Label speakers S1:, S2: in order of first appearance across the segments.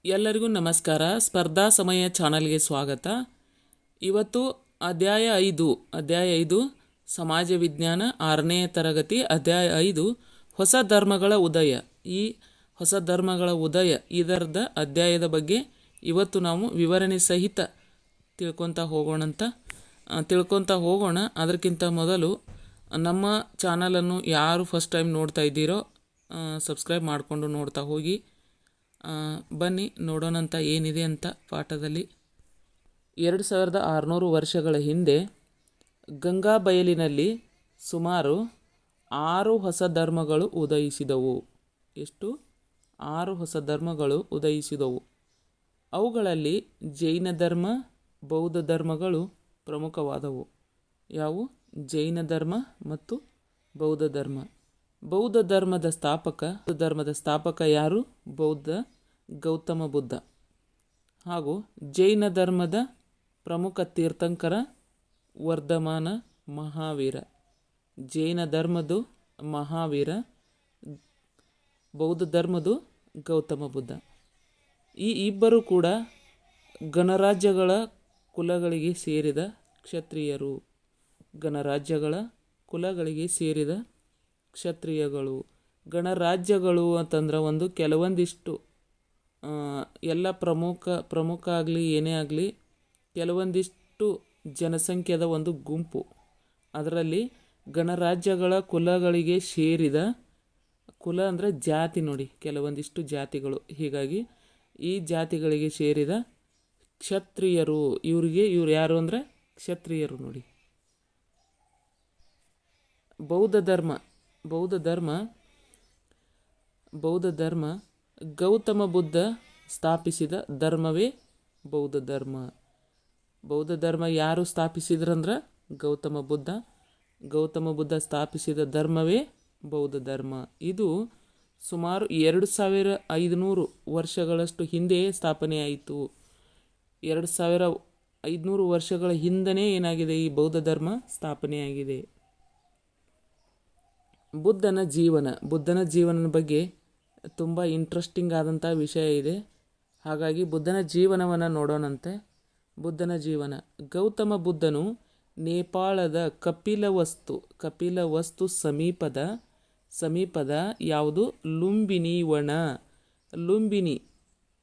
S1: ಎಲ್ಲರಿಗೂ ನಮಸ್ಕಾರ. ಸ್ಪರ್ಧಾ ಸಮಯ ಚಾನಲ್ಗೆ ಸ್ವಾಗತ. ಇವತ್ತು ಅಧ್ಯಾಯ 5 ಸಮಾಜ ವಿಜ್ಞಾನ 6ನೇ ತರಗತಿ ಅಧ್ಯಾಯ 5 ಹೊಸ ಧರ್ಮಗಳ ಉದಯ. ಈ ಹೊಸ ಧರ್ಮಗಳ ಉದಯ ಇದರದ ಅಧ್ಯಾಯದ ಬಗ್ಗೆ ಇವತ್ತು ನಾವು ವಿವರಣೆ ಸಹಿತ ತಿಳ್ಕೊತಾ ಹೋಗೋಣ. ಅದಕ್ಕಿಂತ ಮೊದಲು ನಮ್ಮ ಚಾನಲನ್ನು ಯಾರು ಫಸ್ಟ್ ಟೈಮ್ ನೋಡ್ತಾ ಇದ್ದೀರೋ ಸಬ್ಸ್ಕ್ರೈಬ್ ಮಾಡಿಕೊಂಡು ನೋಡ್ತಾ ಹೋಗಿ. ಬನ್ನಿ ನೋಡೋಣಂತ ಏನಿದೆ ಅಂತ ಪಾಠದಲ್ಲಿ. 2600 ವರ್ಷಗಳ ಹಿಂದೆ ಗಂಗಾ ಬಯಲಿನಲ್ಲಿ ಸುಮಾರು 6 ಹೊಸ ಧರ್ಮಗಳು ಉದಯಿಸಿದವು. ಎಷ್ಟು? 6 ಹೊಸ ಧರ್ಮಗಳು ಉದಯಿಸಿದವು. ಅವುಗಳಲ್ಲಿ ಜೈನ ಧರ್ಮ, ಬೌದ್ಧ ಧರ್ಮಗಳು ಪ್ರಮುಖವಾದವು. ಯಾವುವು? ಜೈನ ಧರ್ಮ ಮತ್ತು ಬೌದ್ಧ ಧರ್ಮ. ಬೌದ್ಧ ಧರ್ಮದ ಸ್ಥಾಪಕ ಯಾರು? ಗೌತಮ ಬುದ್ಧ. ಹಾಗೂ ಜೈನ ಧರ್ಮದ ಪ್ರಮುಖ ತೀರ್ಥಂಕರ ವರ್ಧಮಾನ ಮಹಾವೀರ. ಜೈನ ಧರ್ಮದು ಮಹಾವೀರ, ಬೌದ್ಧ ಧರ್ಮದು ಗೌತಮ ಬುದ್ಧ. ಈ ಇಬ್ಬರು ಕೂಡ ಗಣರಾಜ್ಯಗಳ ಕುಲಗಳಿಗೆ ಸೇರಿದ ಕ್ಷತ್ರಿಯರು. ಗಣರಾಜ್ಯಗಳ ಕುಲಗಳಿಗೆ ಸೇರಿದ ಕ್ಷತ್ರಿಯಗಳು. ಗಣರಾಜ್ಯಗಳು ಅಂತಂದ್ರೆ ಕೆಲವೊಂದಿಷ್ಟು ಎಲ್ಲ ಪ್ರಮುಖ ಆಗಲಿ ಏನೇ ಆಗಲಿ ಕೆಲವೊಂದಿಷ್ಟು ಜನಸಂಖ್ಯೆದ ಒಂದು ಗುಂಪು. ಅದರಲ್ಲಿ ಗಣರಾಜ್ಯಗಳ ಕುಲಗಳಿಗೆ ಸೇರಿದ, ಕುಲ ಅಂದರೆ ಜಾತಿ ನೋಡಿ, ಕೆಲವೊಂದಿಷ್ಟು ಜಾತಿಗಳು. ಹೀಗಾಗಿ ಈ ಜಾತಿಗಳಿಗೆ ಸೇರಿದ ಕ್ಷತ್ರಿಯರು. ಇವ್ರು ಯಾರು ಅಂದರೆ ಕ್ಷತ್ರಿಯರು ನೋಡಿ. ಬೌದ್ಧ ಧರ್ಮ ಗೌತಮ ಬುದ್ಧ ಸ್ಥಾಪಿಸಿದ ಧರ್ಮವೇ ಬೌದ್ಧ ಧರ್ಮ. ಬೌದ್ಧ ಧರ್ಮ ಯಾರು ಸ್ಥಾಪಿಸಿದ್ರಂದ್ರೆ ಗೌತಮ ಬುದ್ಧ. ಗೌತಮ ಬುದ್ಧ ಸ್ಥಾಪಿಸಿದ ಧರ್ಮವೇ ಬೌದ್ಧ ಧರ್ಮ. ಇದು ಸುಮಾರು 2500 ವರ್ಷಗಳಷ್ಟು ಹಿಂದೆಯೇ ಸ್ಥಾಪನೆಯಾಯಿತು. 2500 ವರ್ಷಗಳ ಹಿಂದನೇ ಏನಾಗಿದೆ? ಈ ಬೌದ್ಧ ಧರ್ಮ ಸ್ಥಾಪನೆಯಾಗಿದೆ. ಬುದ್ಧನ ಜೀವನದ ಬಗ್ಗೆ ತುಂಬ ಇಂಟ್ರೆಸ್ಟಿಂಗ್ ಆದಂಥ ವಿಷಯ ಇದೆ. ಹಾಗಾಗಿ ಬುದ್ಧನ ಜೀವನವನ್ನು ನೋಡೋಣಂತೆ. ಬುದ್ಧನ ಜೀವನ. ಗೌತಮ ಬುದ್ಧನು ನೇಪಾಳದ ಕಪಿಲವಸ್ತು ಸಮೀಪದ ಯಾವುದು? ಲುಂಬಿನಿ ವನ. ಲುಂಬಿನಿ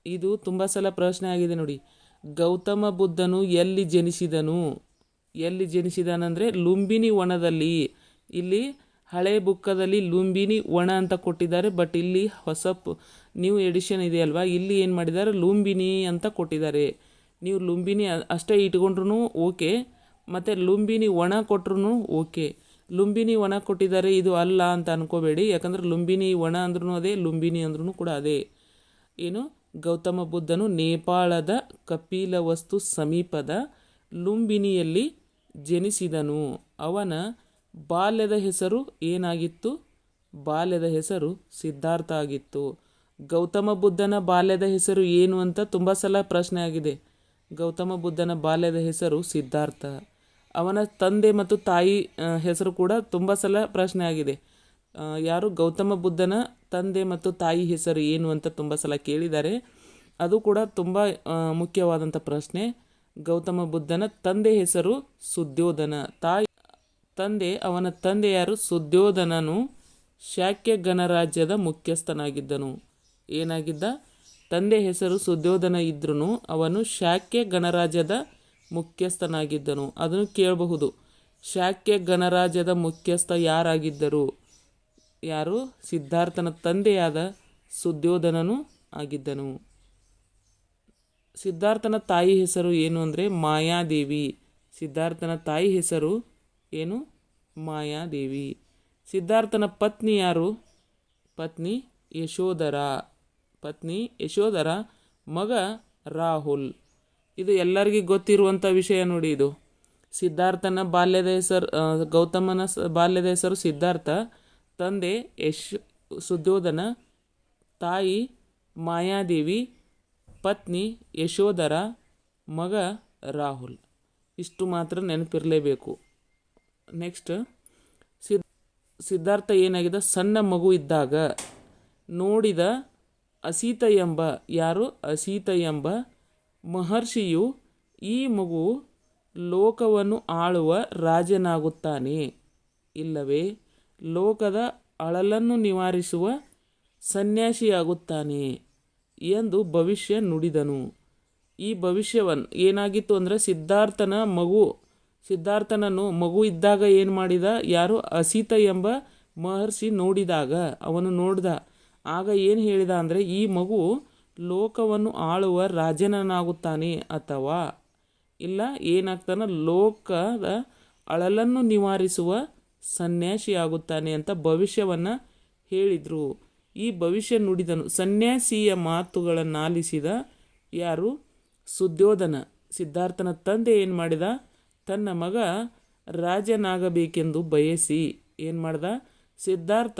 S1: ಇದು ತುಂಬ ಸಲ ಪ್ರಶ್ನೆ ಆಗಿದೆ ನೋಡಿ. ಗೌತಮ ಬುದ್ಧನು ಎಲ್ಲಿ ಜನಿಸಿದನಂದರೆ ಲುಂಬಿನಿ ವನದಲ್ಲಿ. ಇಲ್ಲಿ ಹಳೆ ಬುಕ್ಕದಲ್ಲಿ ಲುಂಬಿನಿ ವನ ಅಂತ ಕೊಟ್ಟಿದ್ದಾರೆ. ಬಟ್ ಇಲ್ಲಿ ಹೊಸ ನ್ಯೂ ಎಡಿಷನ್ ಇದೆಯಲ್ವಾ, ಇಲ್ಲಿ ಏನು ಮಾಡಿದ್ದಾರೆ? ಲುಂಬಿನಿ ಅಂತ ಕೊಟ್ಟಿದ್ದಾರೆ. ನೀವು ಲುಂಬಿನಿ ಅಷ್ಟೇ ಇಟ್ಕೊಂಡ್ರೂ ಓಕೆ, ಮತ್ತು ಲುಂಬಿನಿ ವನ ಕೊಟ್ರು ಓಕೆ. ಲುಂಬಿನಿ ವನ ಕೊಟ್ಟಿದ್ದಾರೆ, ಇದು ಅಲ್ಲ ಅಂತ ಅನ್ಕೋಬೇಡಿ. ಯಾಕಂದರೆ ಲುಂಬಿನಿ ವನ ಅಂದ್ರೂ ಅದೇ, ಲುಂಬಿನಿ ಅಂದ್ರೂ ಕೂಡ ಅದೇ. ಏನು? ಗೌತಮ ಬುದ್ಧನು ನೇಪಾಳದ ಕಪಿಲವಸ್ತು ಸಮೀಪದ ಲುಂಬಿನಿಯಲ್ಲಿ ಜನಿಸಿದನು. ಅವನ ಬಾಲ್ಯದ ಹೆಸರು ಏನಾಗಿತ್ತು? ಬಾಲ್ಯದ ಹೆಸರು ಸಿದ್ಧಾರ್ಥ ಆಗಿತ್ತು. ಗೌತಮ ಬುದ್ಧನ ಬಾಲ್ಯದ ಹೆಸರು ಏನು ಅಂತ ತುಂಬ ಸಲ ಪ್ರಶ್ನೆ ಆಗಿದೆ. ಗೌತಮ ಬುದ್ಧನ ಬಾಲ್ಯದ ಹೆಸರು ಸಿದ್ಧಾರ್ಥ. ಅವನ ತಂದೆ ಮತ್ತು ತಾಯಿ ಹೆಸರು ಕೂಡ ತುಂಬ ಸಲ ಪ್ರಶ್ನೆ ಆಗಿದೆ. ಯಾರು? ಗೌತಮ ಬುದ್ಧನ ತಂದೆ ಮತ್ತು ತಾಯಿ ಹೆಸರು ಏನು ಅಂತ ತುಂಬ ಸಲ ಕೇಳಿದ್ದಾರೆ. ಅದು ಕೂಡ ತುಂಬ ಮುಖ್ಯವಾದಂಥ ಪ್ರಶ್ನೆ. ಗೌತಮ ಬುದ್ಧನ ತಂದೆ ಹೆಸರು ಸುದ್ಯೋಧನ. ಅವನ ತಂದೆ ಯಾರು? ಸುದ್ಯೋಧನನು ಶಾಕ್ಯ ಗಣರಾಜ್ಯದ ಮುಖ್ಯಸ್ಥನಾಗಿದ್ದನು. ಏನಾಗಿದ್ದ? ತಂದೆ ಹೆಸರು ಸುದ್ಯೋಧನ ಇದ್ರೂ ಅವನು ಶಾಕ್ಯ ಗಣರಾಜ್ಯದ ಮುಖ್ಯಸ್ಥನಾಗಿದ್ದನು. ಅದನ್ನು ಕೇಳಬಹುದು. ಶಾಕ್ಯ ಗಣರಾಜ್ಯದ ಮುಖ್ಯಸ್ಥ ಯಾರಾಗಿದ್ದರು? ಯಾರು? ಸಿದ್ಧಾರ್ಥನ ತಂದೆಯಾದ ಸುದ್ಯೋಧನನು ಆಗಿದ್ದನು. ಸಿದ್ಧಾರ್ಥನ ತಾಯಿ ಹೆಸರು ಏನು ಅಂದರೆ ಮಾಯಾದೇವಿ. ಸಿದ್ಧಾರ್ಥನ ತಾಯಿ ಹೆಸರು ಏನು? ಮಾಯಾದೇವಿ. ಸಿದ್ಧಾರ್ಥನ ಪತ್ನಿ ಯಾರು? ಪತ್ನಿ ಯಶೋಧರ. ಮಗ ರಾಹುಲ್. ಇದು ಎಲ್ಲರಿಗೂ ಗೊತ್ತಿರುವಂಥ ವಿಷಯ ನೋಡಿ. ಇದು ಸಿದ್ಧಾರ್ಥನ ಬಾಲ್ಯದ ಹೆಸರು, ಗೌತಮನ ಬಾಲ್ಯದ ಹೆಸರು ಸಿದ್ಧಾರ್ಥ. ತಂದೆ ಸುದ್ಯೋಧನ, ತಾಯಿ ಮಾಯಾದೇವಿ, ಪತ್ನಿ ಯಶೋಧರ, ಮಗ ರಾಹುಲ್. ಇಷ್ಟು ಮಾತ್ರ ನೆನಪಿರಲೇಬೇಕು. ನೆಕ್ಸ್ಟ್ ಸಿದ್ಧಾರ್ಥ ಏನಾಗಿದೆ, ಸಣ್ಣ ಮಗು ಇದ್ದಾಗ ನೋಡಿದ ಅಸೀತ ಎಂಬ ಅಸೀತ ಎಂಬ ಮಹರ್ಷಿಯು ಈ ಮಗು ಲೋಕವನ್ನು ಆಳುವ ರಾಜನಾಗುತ್ತಾನೆ, ಇಲ್ಲವೇ ಲೋಕದ ಅಳಲನ್ನು ನಿವಾರಿಸುವ ಸನ್ಯಾಸಿಯಾಗುತ್ತಾನೆ ಎಂದು ಭವಿಷ್ಯ ನುಡಿದನು. ಈ ಭವಿಷ್ಯವನ್ನು ಏನಾಗಿತ್ತು ಅಂದರೆ ಸಿದ್ಧಾರ್ಥನನ್ನು ಮಗು ಇದ್ದಾಗ ಏನು ಮಾಡಿದ, ಅಸೀತ ಎಂಬ ಮಹರ್ಷಿ ನೋಡಿದಾಗ ಅವನು ನೋಡ್ದ. ಆಗ ಏನು ಹೇಳಿದ ಅಂದರೆ, ಈ ಮಗು ಲೋಕವನ್ನು ಆಳುವ ರಾಜನಾಗುತ್ತಾನೆ ಅಥವಾ ಇಲ್ಲ ಏನಾಗ್ತಾನೆ, ಲೋಕದ ಅಳಲನ್ನು ನಿವಾರಿಸುವ ಸನ್ಯಾಸಿಯಾಗುತ್ತಾನೆ ಅಂತ ಭವಿಷ್ಯವನ್ನು ಹೇಳಿದರು. ಈ ಭವಿಷ್ಯ ನುಡಿದನು. ಸನ್ಯಾಸಿಯ ಮಾತುಗಳನ್ನಾಲಿಸಿದ ಸುದ್ಯೋಧನ, ಸಿದ್ಧಾರ್ಥನ ತಂದೆ ಏನು ಮಾಡಿದ, ತನ್ನ ಮಗ ರಾಜನಾಗಬೇಕೆಂದು ಬಯಸಿ ಏನು ಮಾಡ್ದ, ಸಿದ್ಧಾರ್ಥ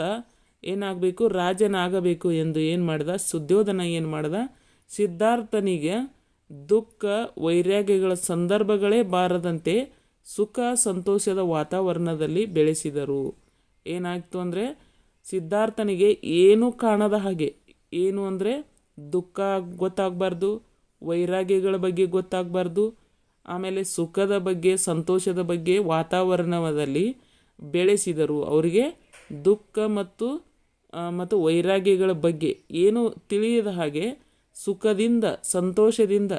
S1: ಏನಾಗಬೇಕು, ರಾಜನಾಗಬೇಕು ಎಂದು ಏನು ಮಾಡ್ದ, ಸುದ್ಯೋಧನ ಏನು ಮಾಡ್ದ, ಸಿದ್ಧಾರ್ಥನಿಗೆ ದುಃಖ ವೈರಾಗ್ಯಗಳ ಸಂದರ್ಭಗಳೇ ಬಾರದಂತೆ ಸುಖ ಸಂತೋಷದ ವಾತಾವರಣದಲ್ಲಿ ಬೆಳೆಸಿದರು. ಏನಾಗ್ತು ಅಂದರೆ, ಸಿದ್ಧಾರ್ಥನಿಗೆ ಏನು ಕಾಣದ ಹಾಗೆ, ಏನು ಅಂದರೆ ದುಃಖ ಗೊತ್ತಾಗಬಾರ್ದು, ವೈರಾಗ್ಯಗಳ ಬಗ್ಗೆ ಗೊತ್ತಾಗಬಾರ್ದು, ಆಮೇಲೆ ಸುಖದ ಬಗ್ಗೆ ಸಂತೋಷದ ಬಗ್ಗೆ ವಾತಾವರಣದಲ್ಲಿ ಬೆಳೆಸಿದರು. ಅವರಿಗೆ ದುಃಖ ಮತ್ತು ವೈರಾಗ್ಯಗಳ ಬಗ್ಗೆ ಏನು ತಿಳಿಯದ ಹಾಗೆ ಸುಖದಿಂದ ಸಂತೋಷದಿಂದ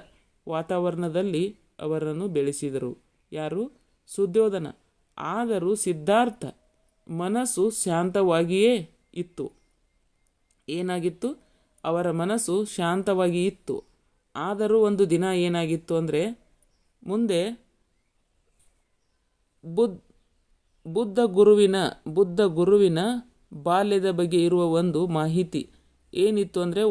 S1: ವಾತಾವರಣದಲ್ಲಿ ಅವರನ್ನು ಬೆಳೆಸಿದರು. ಸುದ್ಯೋಧನ. ಆದರೂ ಸಿದ್ಧಾರ್ಥ ಮನಸ್ಸು ಶಾಂತವಾಗಿಯೇ ಇತ್ತು. ಏನಾಗಿತ್ತು, ಅವರ ಮನಸ್ಸು ಶಾಂತವಾಗಿ ಇತ್ತು. ಆದರೂ ಒಂದು ದಿನ ಏನಾಗಿತ್ತು ಅಂದರೆ, ಮುಂದೆ ಬುದ್ಧ ಗುರುವಿನ ಬಾಲ್ಯದ ಬಗ್ಗೆ ಇರುವ ಒಂದು ಮಾಹಿತಿ ಏನಿತ್ತು ಅಂದರೆ,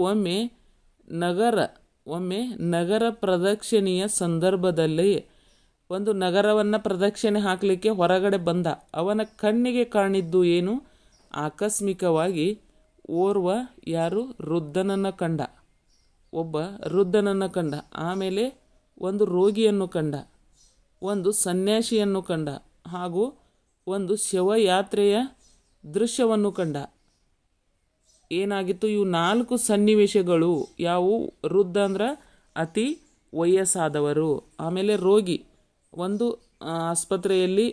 S1: ಒಮ್ಮೆ ನಗರ ಪ್ರದಕ್ಷಿಣೆಯ ಸಂದರ್ಭದಲ್ಲಿ ಒಂದು ನಗರವನ್ನು ಪ್ರದಕ್ಷಿಣೆ ಹಾಕಲಿಕ್ಕೆ ಹೊರಗಡೆ ಬಂದ. ಅವನ ಕಣ್ಣಿಗೆ ಕಾಣಿದ್ದು ಏನು, ಆಕಸ್ಮಿಕವಾಗಿ ಓರ್ವ ಒಬ್ಬ ವೃದ್ಧನನ್ನು ಕಂಡ. ಆಮೇಲೆ ಒಂದು ರೋಗಿಯನ್ನು ಕಂಡ, ಒಂದು ಸನ್ಯಾಸಿಯನ್ನು ಕಂಡ, ಹಾಗೂ ಒಂದು ಶವಯಾತ್ರೆಯ ದೃಶ್ಯವನ್ನು ಕಂಡ. ಏನಾಗಿತ್ತು, ಇವು 4 ಸನ್ನಿವೇಶಗಳು ಯಾವುವು? ವೃದ್ಧ ಅಂದ್ರೆ ಅತಿ ವಯಸ್ಸಾದವರು, ಆಮೇಲೆ ರೋಗಿ, ಒಂದು ಆಸ್ಪತ್ರೆಯಲ್ಲಿ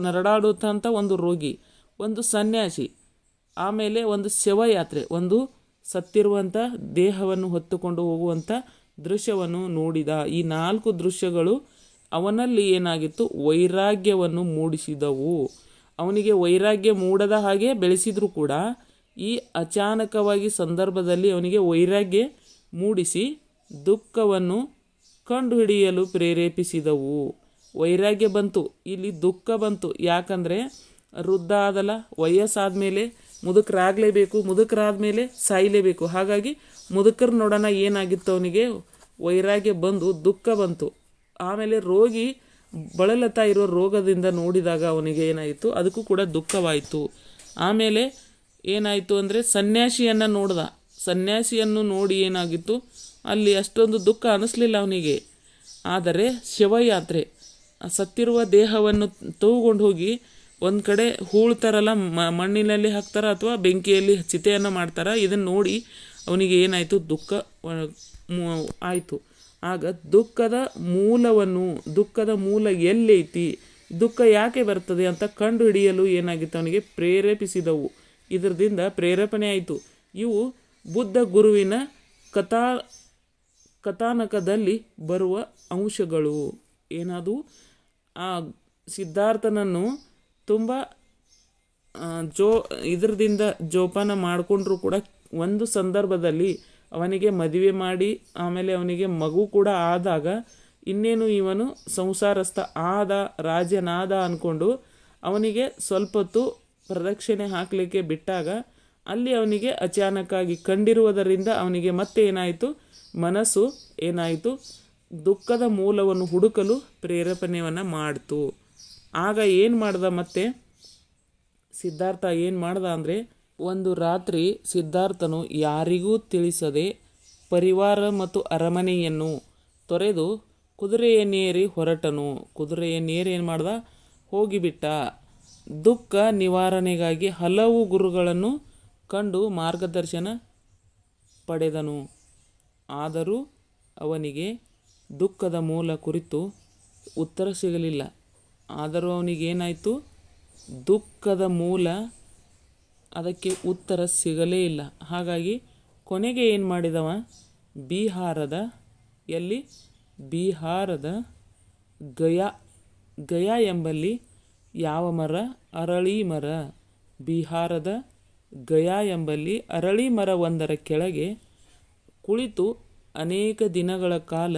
S1: ನರಳಾಡುತ್ತಂಥ ಒಂದು ರೋಗಿ, ಒಂದು ಸನ್ಯಾಸಿ, ಆಮೇಲೆ ಒಂದು ಶವಯಾತ್ರೆ, ಒಂದು ಸತ್ತಿರುವಂಥ ದೇಹವನ್ನು ಹೊತ್ತುಕೊಂಡು ಹೋಗುವಂಥ ದೃಶ್ಯವನ್ನು ನೋಡಿದ. ಈ 4 ದೃಶ್ಯಗಳು ಅವನಲ್ಲಿ ಏನಾಗಿತ್ತು, ವೈರಾಗ್ಯವನ್ನು ಮೂಡಿಸಿದವು. ಅವನಿಗೆ ವೈರಾಗ್ಯ ಮೂಡದ ಹಾಗೆ ಬೆಳೆಸಿದ್ರು ಕೂಡ ಈ ಅಚಾನಕವಾಗಿ ಸಂದರ್ಭದಲ್ಲಿ ಅವನಿಗೆ ವೈರಾಗ್ಯ ಮೂಡಿಸಿ ದುಃಖವನ್ನು ಕಂಡುಹಿಡಿಯಲು ಪ್ರೇರೇಪಿಸಿದವು. ವೈರಾಗ್ಯ ಬಂತು, ಇಲ್ಲಿ ದುಃಖ ಬಂತು. ಯಾಕಂದರೆ ವೃದ್ಧ ಆದಲ್ಲ, ವಯಸ್ಸಾದಮೇಲೆ ಮುದುಕರಾದ್ಮೇಲೆ ಸಾಯಲೇಬೇಕು. ಹಾಗಾಗಿ ಮುದುಕರ ನೋಡೋಣ ಏನಾಗಿತ್ತು, ಅವನಿಗೆ ವೈರಾಗ್ಯ ಬಂದು ದುಃಖ ಬಂತು. ಆಮೇಲೆ ರೋಗಿ ಬಳಲತಾ ಇರೋ ರೋಗದಿಂದ ನೋಡಿದಾಗ ಅವನಿಗೆ ಏನಾಯಿತು, ಅದಕ್ಕೂ ಕೂಡ ದುಃಖವಾಯಿತು. ಆಮೇಲೆ ಏನಾಯಿತು ಅಂದರೆ, ಸನ್ಯಾಸಿಯನ್ನು ನೋಡ್ದ. ಸನ್ಯಾಸಿಯನ್ನು ನೋಡಿ ಏನಾಗಿತ್ತು, ಅಲ್ಲಿ ಅಷ್ಟೊಂದು ದುಃಖ ಅನ್ನಿಸ್ಲಿಲ್ಲ ಅವನಿಗೆ. ಆದರೆ ಶವಯಾತ್ರೆ, ಸತ್ತಿರುವ ದೇಹವನ್ನು ತಗೊಂಡು ಹೋಗಿ ಒಂದು ಕಡೆ ಹೂಳ್ತಾರಲ್ಲ, ಮಣ್ಣಿನಲ್ಲಿ ಹಾಕ್ತಾರ ಅಥವಾ ಬೆಂಕಿಯಲ್ಲಿ ಚಿತೆಯನ್ನು ಮಾಡ್ತಾರ, ಇದನ್ನು ನೋಡಿ ಅವನಿಗೆ ಏನಾಯಿತು, ದುಃಖ ಆಯಿತು. ಆಗ ದುಃಖದ ಮೂಲ ಎಲ್ಲೈತಿ, ದುಃಖ ಯಾಕೆ ಬರ್ತದೆ ಅಂತ ಕಂಡು ಹಿಡಿಯಲು ಏನಾಗಿತ್ತು, ಅವನಿಗೆ ಪ್ರೇರೇಪಿಸಿದವು. ಇದರಿಂದ ಪ್ರೇರೇಪಣೆ ಆಯಿತು. ಇವು ಬುದ್ಧ ಗುರುವಿನ ಕಥಾನಕದಲ್ಲಿ ಬರುವ ಅಂಶಗಳು. ಏನದು, ಆ ಸಿದ್ಧಾರ್ಥನನ್ನು ತುಂಬ ಇದರಿಂದ ಜೋಪಾನ ಮಾಡಿಕೊಂಡ್ರು ಕೂಡ ಒಂದು ಸಂದರ್ಭದಲ್ಲಿ ಅವನಿಗೆ ಮದುವೆ ಮಾಡಿ ಆಮೇಲೆ ಅವನಿಗೆ ಮಗು ಕೂಡ ಆದಾಗ ಇನ್ನೇನು ಇವನು ಸಂಸಾರಸ್ಥ ಆದ, ರಾಜನಾದ ಅಂದ್ಕೊಂಡು ಅವನಿಗೆ ಸ್ವಲ್ಪ ಹೊತ್ತು ಪ್ರದಕ್ಷಿಣೆ ಹಾಕಲಿಕ್ಕೆ ಬಿಟ್ಟಾಗ ಅಲ್ಲಿ ಅವನಿಗೆ ಅಚಾನಕ್ಕಾಗಿ ಕಂಡಿರುವುದರಿಂದ ಅವನಿಗೆ ಮತ್ತೆ ಏನಾಯಿತು, ಮನಸ್ಸು ಏನಾಯಿತು, ದುಃಖದ ಮೂಲವನ್ನು ಹುಡುಕಲು ಪ್ರೇರೇಪಣೆಯನ್ನು ಮಾಡ್ತು. ಆಗ ಏನು ಮಾಡ್ದ, ಮತ್ತೆ ಸಿದ್ಧಾರ್ಥ ಏನು ಮಾಡ್ದ ಅಂದರೆ, ಒಂದು ರಾತ್ರಿ ಸಿದ್ಧಾರ್ಥನು ಯಾರಿಗೂ ತಿಳಿಸದೆ ಪರಿವಾರ ಮತ್ತು ಅರಮನೆಯನ್ನು ತೊರೆದು ಕುದುರೆಯನ್ನೇರಿ ಹೊರಟನು. ಕುದುರೆಯನ್ನೇರಿ ಏನು ಮಾಡ್ದ, ಹೋಗಿಬಿಟ್ಟ. ದುಃಖ ನಿವಾರಣೆಗಾಗಿ ಹಲವು ಗುರುಗಳನ್ನು ಕಂಡು ಮಾರ್ಗದರ್ಶನ ಪಡೆದನು. ಆದರೂ ಅವನಿಗೆ ದುಃಖದ ಮೂಲ ಕುರಿತು ಉತ್ತರ ಸಿಗಲಿಲ್ಲ. ಆದರೂ ಅವನಿಗೇನಾಯಿತು? ದುಃಖದ ಮೂಲ, ಅದಕ್ಕೆ ಉತ್ತರ ಸಿಗಲೇ ಇಲ್ಲ. ಹಾಗಾಗಿ ಕೊನೆಗೆ ಏನು ಮಾಡಿದವ? ಬಿಹಾರದ ಗಯಾ ಎಂಬಲ್ಲಿ ಯಾವ ಮರ? ಅರಳಿ ಮರ. ಬಿಹಾರದ ಗಯಾ ಎಂಬಲ್ಲಿ ಅರಳಿ ಮರ ಒಂದರ ಕೆಳಗೆ ಕುಳಿತು ಅನೇಕ ದಿನಗಳ ಕಾಲ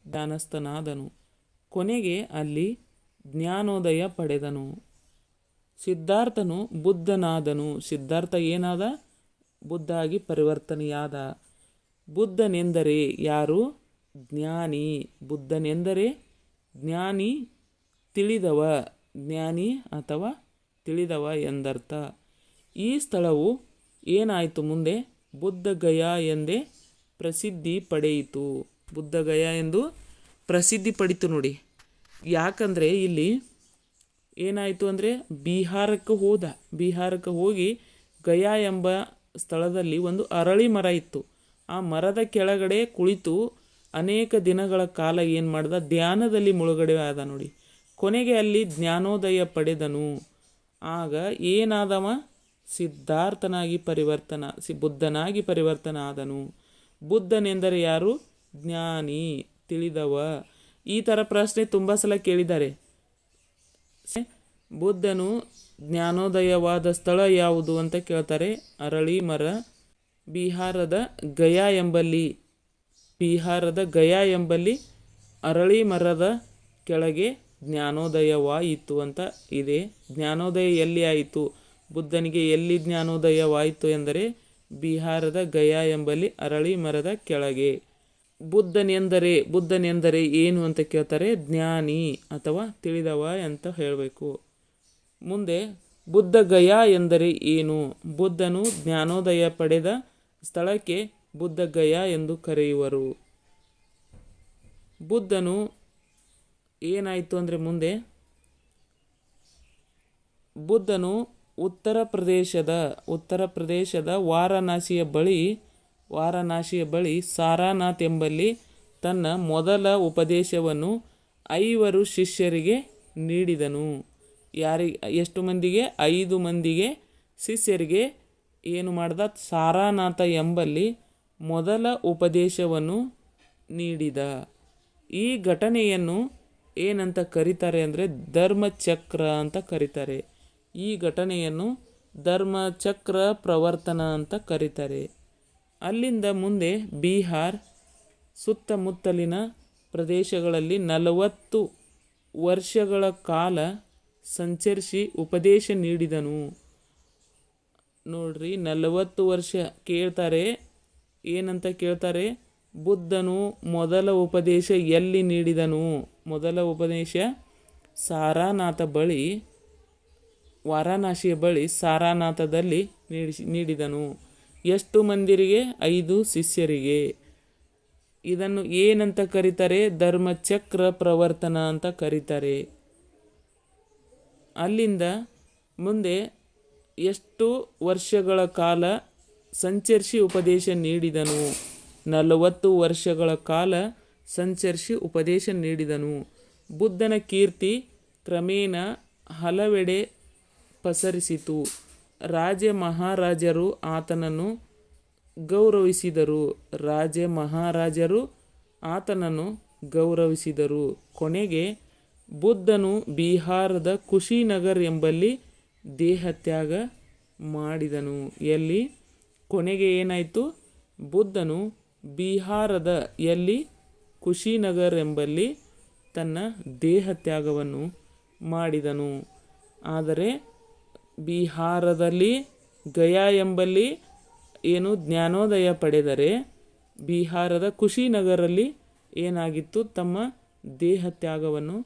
S1: ಧ್ಯಾನಸ್ಥನಾದನು. ಕೊನೆಗೆ ಅಲ್ಲಿ ಜ್ಞಾನೋದಯ ಪಡೆದನು. ಸಿದ್ಧಾರ್ಥನು ಬುದ್ಧನಾದನು. ಸಿದ್ಧಾರ್ಥ ಏನಾದ? ಬುದ್ಧ ಆಗಿ ಪರಿವರ್ತನೆಯಾದ. ಬುದ್ಧನೆಂದರೆ ಯಾರು? ಜ್ಞಾನಿ. ಬುದ್ಧನೆಂದರೆ ಜ್ಞಾನಿ, ತಿಳಿದವ. ಜ್ಞಾನಿ ಅಥವಾ ತಿಳಿದವ ಎಂದರ್ಥ. ಈ ಸ್ಥಳವು ಏನಾಯಿತು? ಮುಂದೆ ಬುದ್ಧಗಯಾ ಎಂದೇ ಪ್ರಸಿದ್ಧಿ ಪಡೆಯಿತು. ಬುದ್ಧಗಯಾ ಎಂದು ಪ್ರಸಿದ್ಧಿ ಪಡಿತು ನೋಡಿ. ಯಾಕಂದರೆ ಇಲ್ಲಿ ಏನಾಯಿತು ಅಂದರೆ ಬಿಹಾರಕ್ಕೆ ಹೋಗಿ ಗಯಾ ಎಂಬ ಸ್ಥಳದಲ್ಲಿ ಒಂದು ಅರಳಿ ಮರ ಇತ್ತು. ಆ ಮರದ ಕೆಳಗಡೆ ಕುಳಿತು ಅನೇಕ ದಿನಗಳ ಕಾಲ ಏನು ಮಾಡ್ದ? ಧ್ಯಾನದಲ್ಲಿ ಮುಳುಗಡೆ ಆದ ನೋಡಿ. ಕೊನೆಗೆ ಅಲ್ಲಿ ಜ್ಞಾನೋದಯ ಪಡೆದನು. ಆಗ ಏನಾದವ? ಸಿದ್ಧಾರ್ಥನಾಗಿ ಬುದ್ಧನಾಗಿ ಪರಿವರ್ತನ ಆದನು. ಬುದ್ಧನೆಂದರೆ ಯಾರು? ಜ್ಞಾನಿ, ತಿಳಿದವ. ಈ ಥರ ಪ್ರಶ್ನೆ ತುಂಬ ಸಲ ಕೇಳಿದ್ದಾರೆ. ಬುದ್ಧನು ಜ್ಞಾನೋದಯವಾದ ಸ್ಥಳ ಯಾವುದು ಅಂತ ಕೇಳ್ತಾರೆ. ಅರಳಿ ಮರ. ಬಿಹಾರದ ಗಯಾ ಎಂಬಲ್ಲಿ ಅರಳಿ ಮರದ ಕೆಳಗೆ ಜ್ಞಾನೋದಯವಾಯಿತು ಅಂತ ಇದೆ. ಜ್ಞಾನೋದಯ ಎಲ್ಲಿ ಆಯಿತು? ಬುದ್ಧನಿಗೆ ಎಲ್ಲಿ ಜ್ಞಾನೋದಯವಾಯಿತು ಎಂದರೆ ಬಿಹಾರದ ಗಯಾ ಎಂಬಲ್ಲಿ ಅರಳಿ ಮರದ ಕೆಳಗೆ. ಬುದ್ಧನೆಂದರೆ ಏನು ಅಂತ ಕೇಳ್ತಾರೆ? ಜ್ಞಾನಿ ಅಥವಾ ತಿಳಿದವ ಅಂತ ಹೇಳಬೇಕು. ಮುಂದೆ ಬುದ್ಧಗಯಾ ಎಂದರೆ ಏನು? ಬುದ್ಧನು ಜ್ಞಾನೋದಯ ಪಡೆದ ಸ್ಥಳಕ್ಕೆ ಬುದ್ಧಗಯಾ ಎಂದು ಕರೆಯುವರು. ಬುದ್ಧನು ಏನಾಯಿತು ಅಂದರೆ ಮುಂದೆ ಬುದ್ಧನು ಉತ್ತರ ಪ್ರದೇಶದ ವಾರಣಾಸಿಯ ಬಳಿ ಸಾರಾನಾಥ್ ಎಂಬಲ್ಲಿ ತನ್ನ ಮೊದಲ ಉಪದೇಶವನ್ನು 5 ಶಿಷ್ಯರಿಗೆ ನೀಡಿದನು. ಎಷ್ಟು ಮಂದಿಗೆ? 5 ಮಂದಿಗೆ ಶಿಷ್ಯರಿಗೆ ಏನು ಮಾಡ್ದ? ಸಾರಾನಾಥ ಎಂಬಲ್ಲಿ ಮೊದಲ ಉಪದೇಶವನ್ನು ನೀಡಿದ. ಈ ಘಟನೆಯನ್ನು ಏನಂತ ಕರೀತಾರೆ ಅಂದರೆ ಧರ್ಮಚಕ್ರ ಅಂತ ಕರೀತಾರೆ. ಈ ಘಟನೆಯನ್ನು ಧರ್ಮಚಕ್ರ ಪ್ರವರ್ತನ ಅಂತ ಕರೀತಾರೆ. ಅಲ್ಲಿಂದ ಮುಂದೆ ಬಿಹಾರ್ ಸುತ್ತಮುತ್ತಲಿನ ಪ್ರದೇಶಗಳಲ್ಲಿ 40 ವರ್ಷಗಳ ಕಾಲ ಸಂಚರಿಸಿ ಉಪದೇಶ ನೀಡಿದನು. ನೋಡ್ರಿ, 40 ವರ್ಷ ಕೇಳ್ತಾರೆ. ಏನಂತ ಕೇಳ್ತಾರೆ? ಬುದ್ಧನು ಮೊದಲ ಉಪದೇಶ ಎಲ್ಲಿ ನೀಡಿದನು? ಮೊದಲ ಉಪದೇಶ ವಾರಣಾಸಿಯ ಬಳಿ ಸಾರಾನಾಥದಲ್ಲಿ ನೀಡಿದನು. ಎಷ್ಟು ಮಂದಿರಿಗೆ? 5 ಶಿಷ್ಯರಿಗೆ. ಇದನ್ನು ಏನಂತ ಕರೀತಾರೆ? ಧರ್ಮಚಕ್ರ ಪ್ರವರ್ತನ ಅಂತ ಕರೀತಾರೆ. ಅಲ್ಲಿಂದ ಮುಂದೆ ಎಷ್ಟು ವರ್ಷಗಳ ಕಾಲ ಸಂಚರಿಸಿ ಉಪದೇಶ ನೀಡಿದನು? 40 ವರ್ಷಗಳ ಕಾಲ ಸಂಚರಿಸಿ ಉಪದೇಶ ನೀಡಿದನು. ಬುದ್ಧನ ಕೀರ್ತಿ ಕ್ರಮೇಣ ಹಲವೆಡೆ ಪಸರಿಸಿತು. ರಾಜ ಮಹಾರಾಜರು ಆತನನ್ನು ಗೌರವಿಸಿದರು. ಕೊನೆಗೆ ಬುದ್ಧನು ಬಿಹಾರದ ಕುಶಿನಗರ್ ಎಂಬಲ್ಲಿ ದೇಹತ್ಯಾಗ ಮಾಡಿದನು. ಎಲ್ಲಿ? ಕೊನೆಗೆ ಏನಾಯಿತು? ಬುದ್ಧನು ಬಿಹಾರದ ಕುಶಿನಗರ್ ಎಂಬಲ್ಲಿ ತನ್ನ ದೇಹತ್ಯಾಗವನ್ನು ಮಾಡಿದನು. ಆದರೆ ಬಿಹಾರದಲ್ಲಿ ಗಯಾ ಎಂಬಲ್ಲಿ ಏನು ಜ್ಞಾನೋದಯ ಪಡೆದರೆ ಬಿಹಾರದ ಕುಶಿನಗರಲ್ಲಿ ಏನಾಗಿತ್ತು? ತಮ್ಮ ದೇಹತ್ಯಾಗವನ್ನು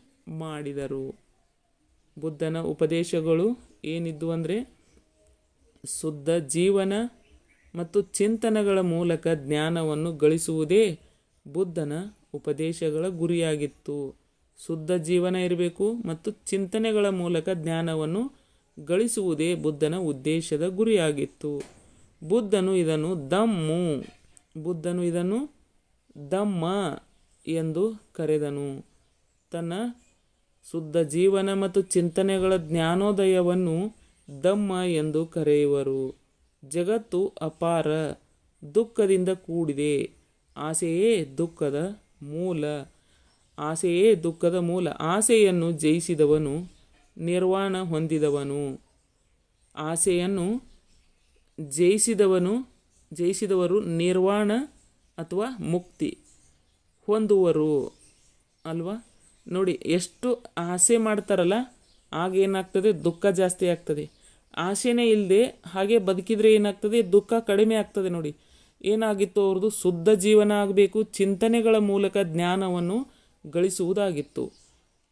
S1: ಮಾಡಿದರು. ಬುದ್ಧನ ಉಪದೇಶಗಳು ಏನಿದ್ದು ಅಂದರೆ ಶುದ್ಧ ಜೀವನ ಮತ್ತು ಚಿಂತನೆಗಳ ಮೂಲಕ ಜ್ಞಾನವನ್ನು ಗಳಿಸುವುದೇ ಬುದ್ಧನ ಉಪದೇಶಗಳ ಗುರಿಯಾಗಿತ್ತು. ಶುದ್ಧ ಜೀವನ ಇರಬೇಕು ಮತ್ತು ಚಿಂತನೆಗಳ ಮೂಲಕ ಜ್ಞಾನವನ್ನು ಗಳಿಸುವುದೇ ಬುದ್ಧನ ಉದ್ದೇಶದ ಗುರಿಯಾಗಿತ್ತು. ಬುದ್ಧನು ಇದನ್ನು ಧಮ್ಮ ಎಂದು ಕರೆದನು. ತನ್ನ ಶುದ್ಧ ಜೀವನ ಮತ್ತು ಚಿಂತನೆಗಳ ಜ್ಞಾನೋದಯವನ್ನು ಧಮ್ಮ ಎಂದು ಕರೆಯುವರು. ಜಗತ್ತು ಅಪಾರ ದುಃಖದಿಂದ ಕೂಡಿದೆ. ಆಸೆಯೇ ದುಃಖದ ಮೂಲ. ಆಸೆಯನ್ನು ಜಯಿಸಿದವನು ನಿರ್ವಾಣ ಹೊಂದಿದವನು. ಆಸೆಯನ್ನು ಜಯಿಸಿದವರು ನಿರ್ವಾಣ ಅಥವಾ ಮುಕ್ತಿ ಹೊಂದುವರು ಅಲ್ವಾ. ನೋಡಿ, ಎಷ್ಟು ಆಸೆ ಮಾಡ್ತಾರಲ್ಲ ಆಗ ಏನಾಗ್ತದೆ, ದುಃಖ ಜಾಸ್ತಿ ಆಗ್ತದೆ. ಆಸೆನೇ ಇಲ್ಲದೆ ಹಾಗೆ ಬದುಕಿದ್ರೆ ಏನಾಗ್ತದೆ, ದುಃಖ ಕಡಿಮೆ ಆಗ್ತದೆ. ನೋಡಿ, ಏನಾಗಿತ್ತು ಅವ್ರದ್ದು, ಶುದ್ಧ ಜೀವನ ಆಗಬೇಕು, ಚಿಂತನೆಗಳ ಮೂಲಕ ಜ್ಞಾನವನ್ನು ಗಳಿಸುವುದಾಗಿತ್ತು.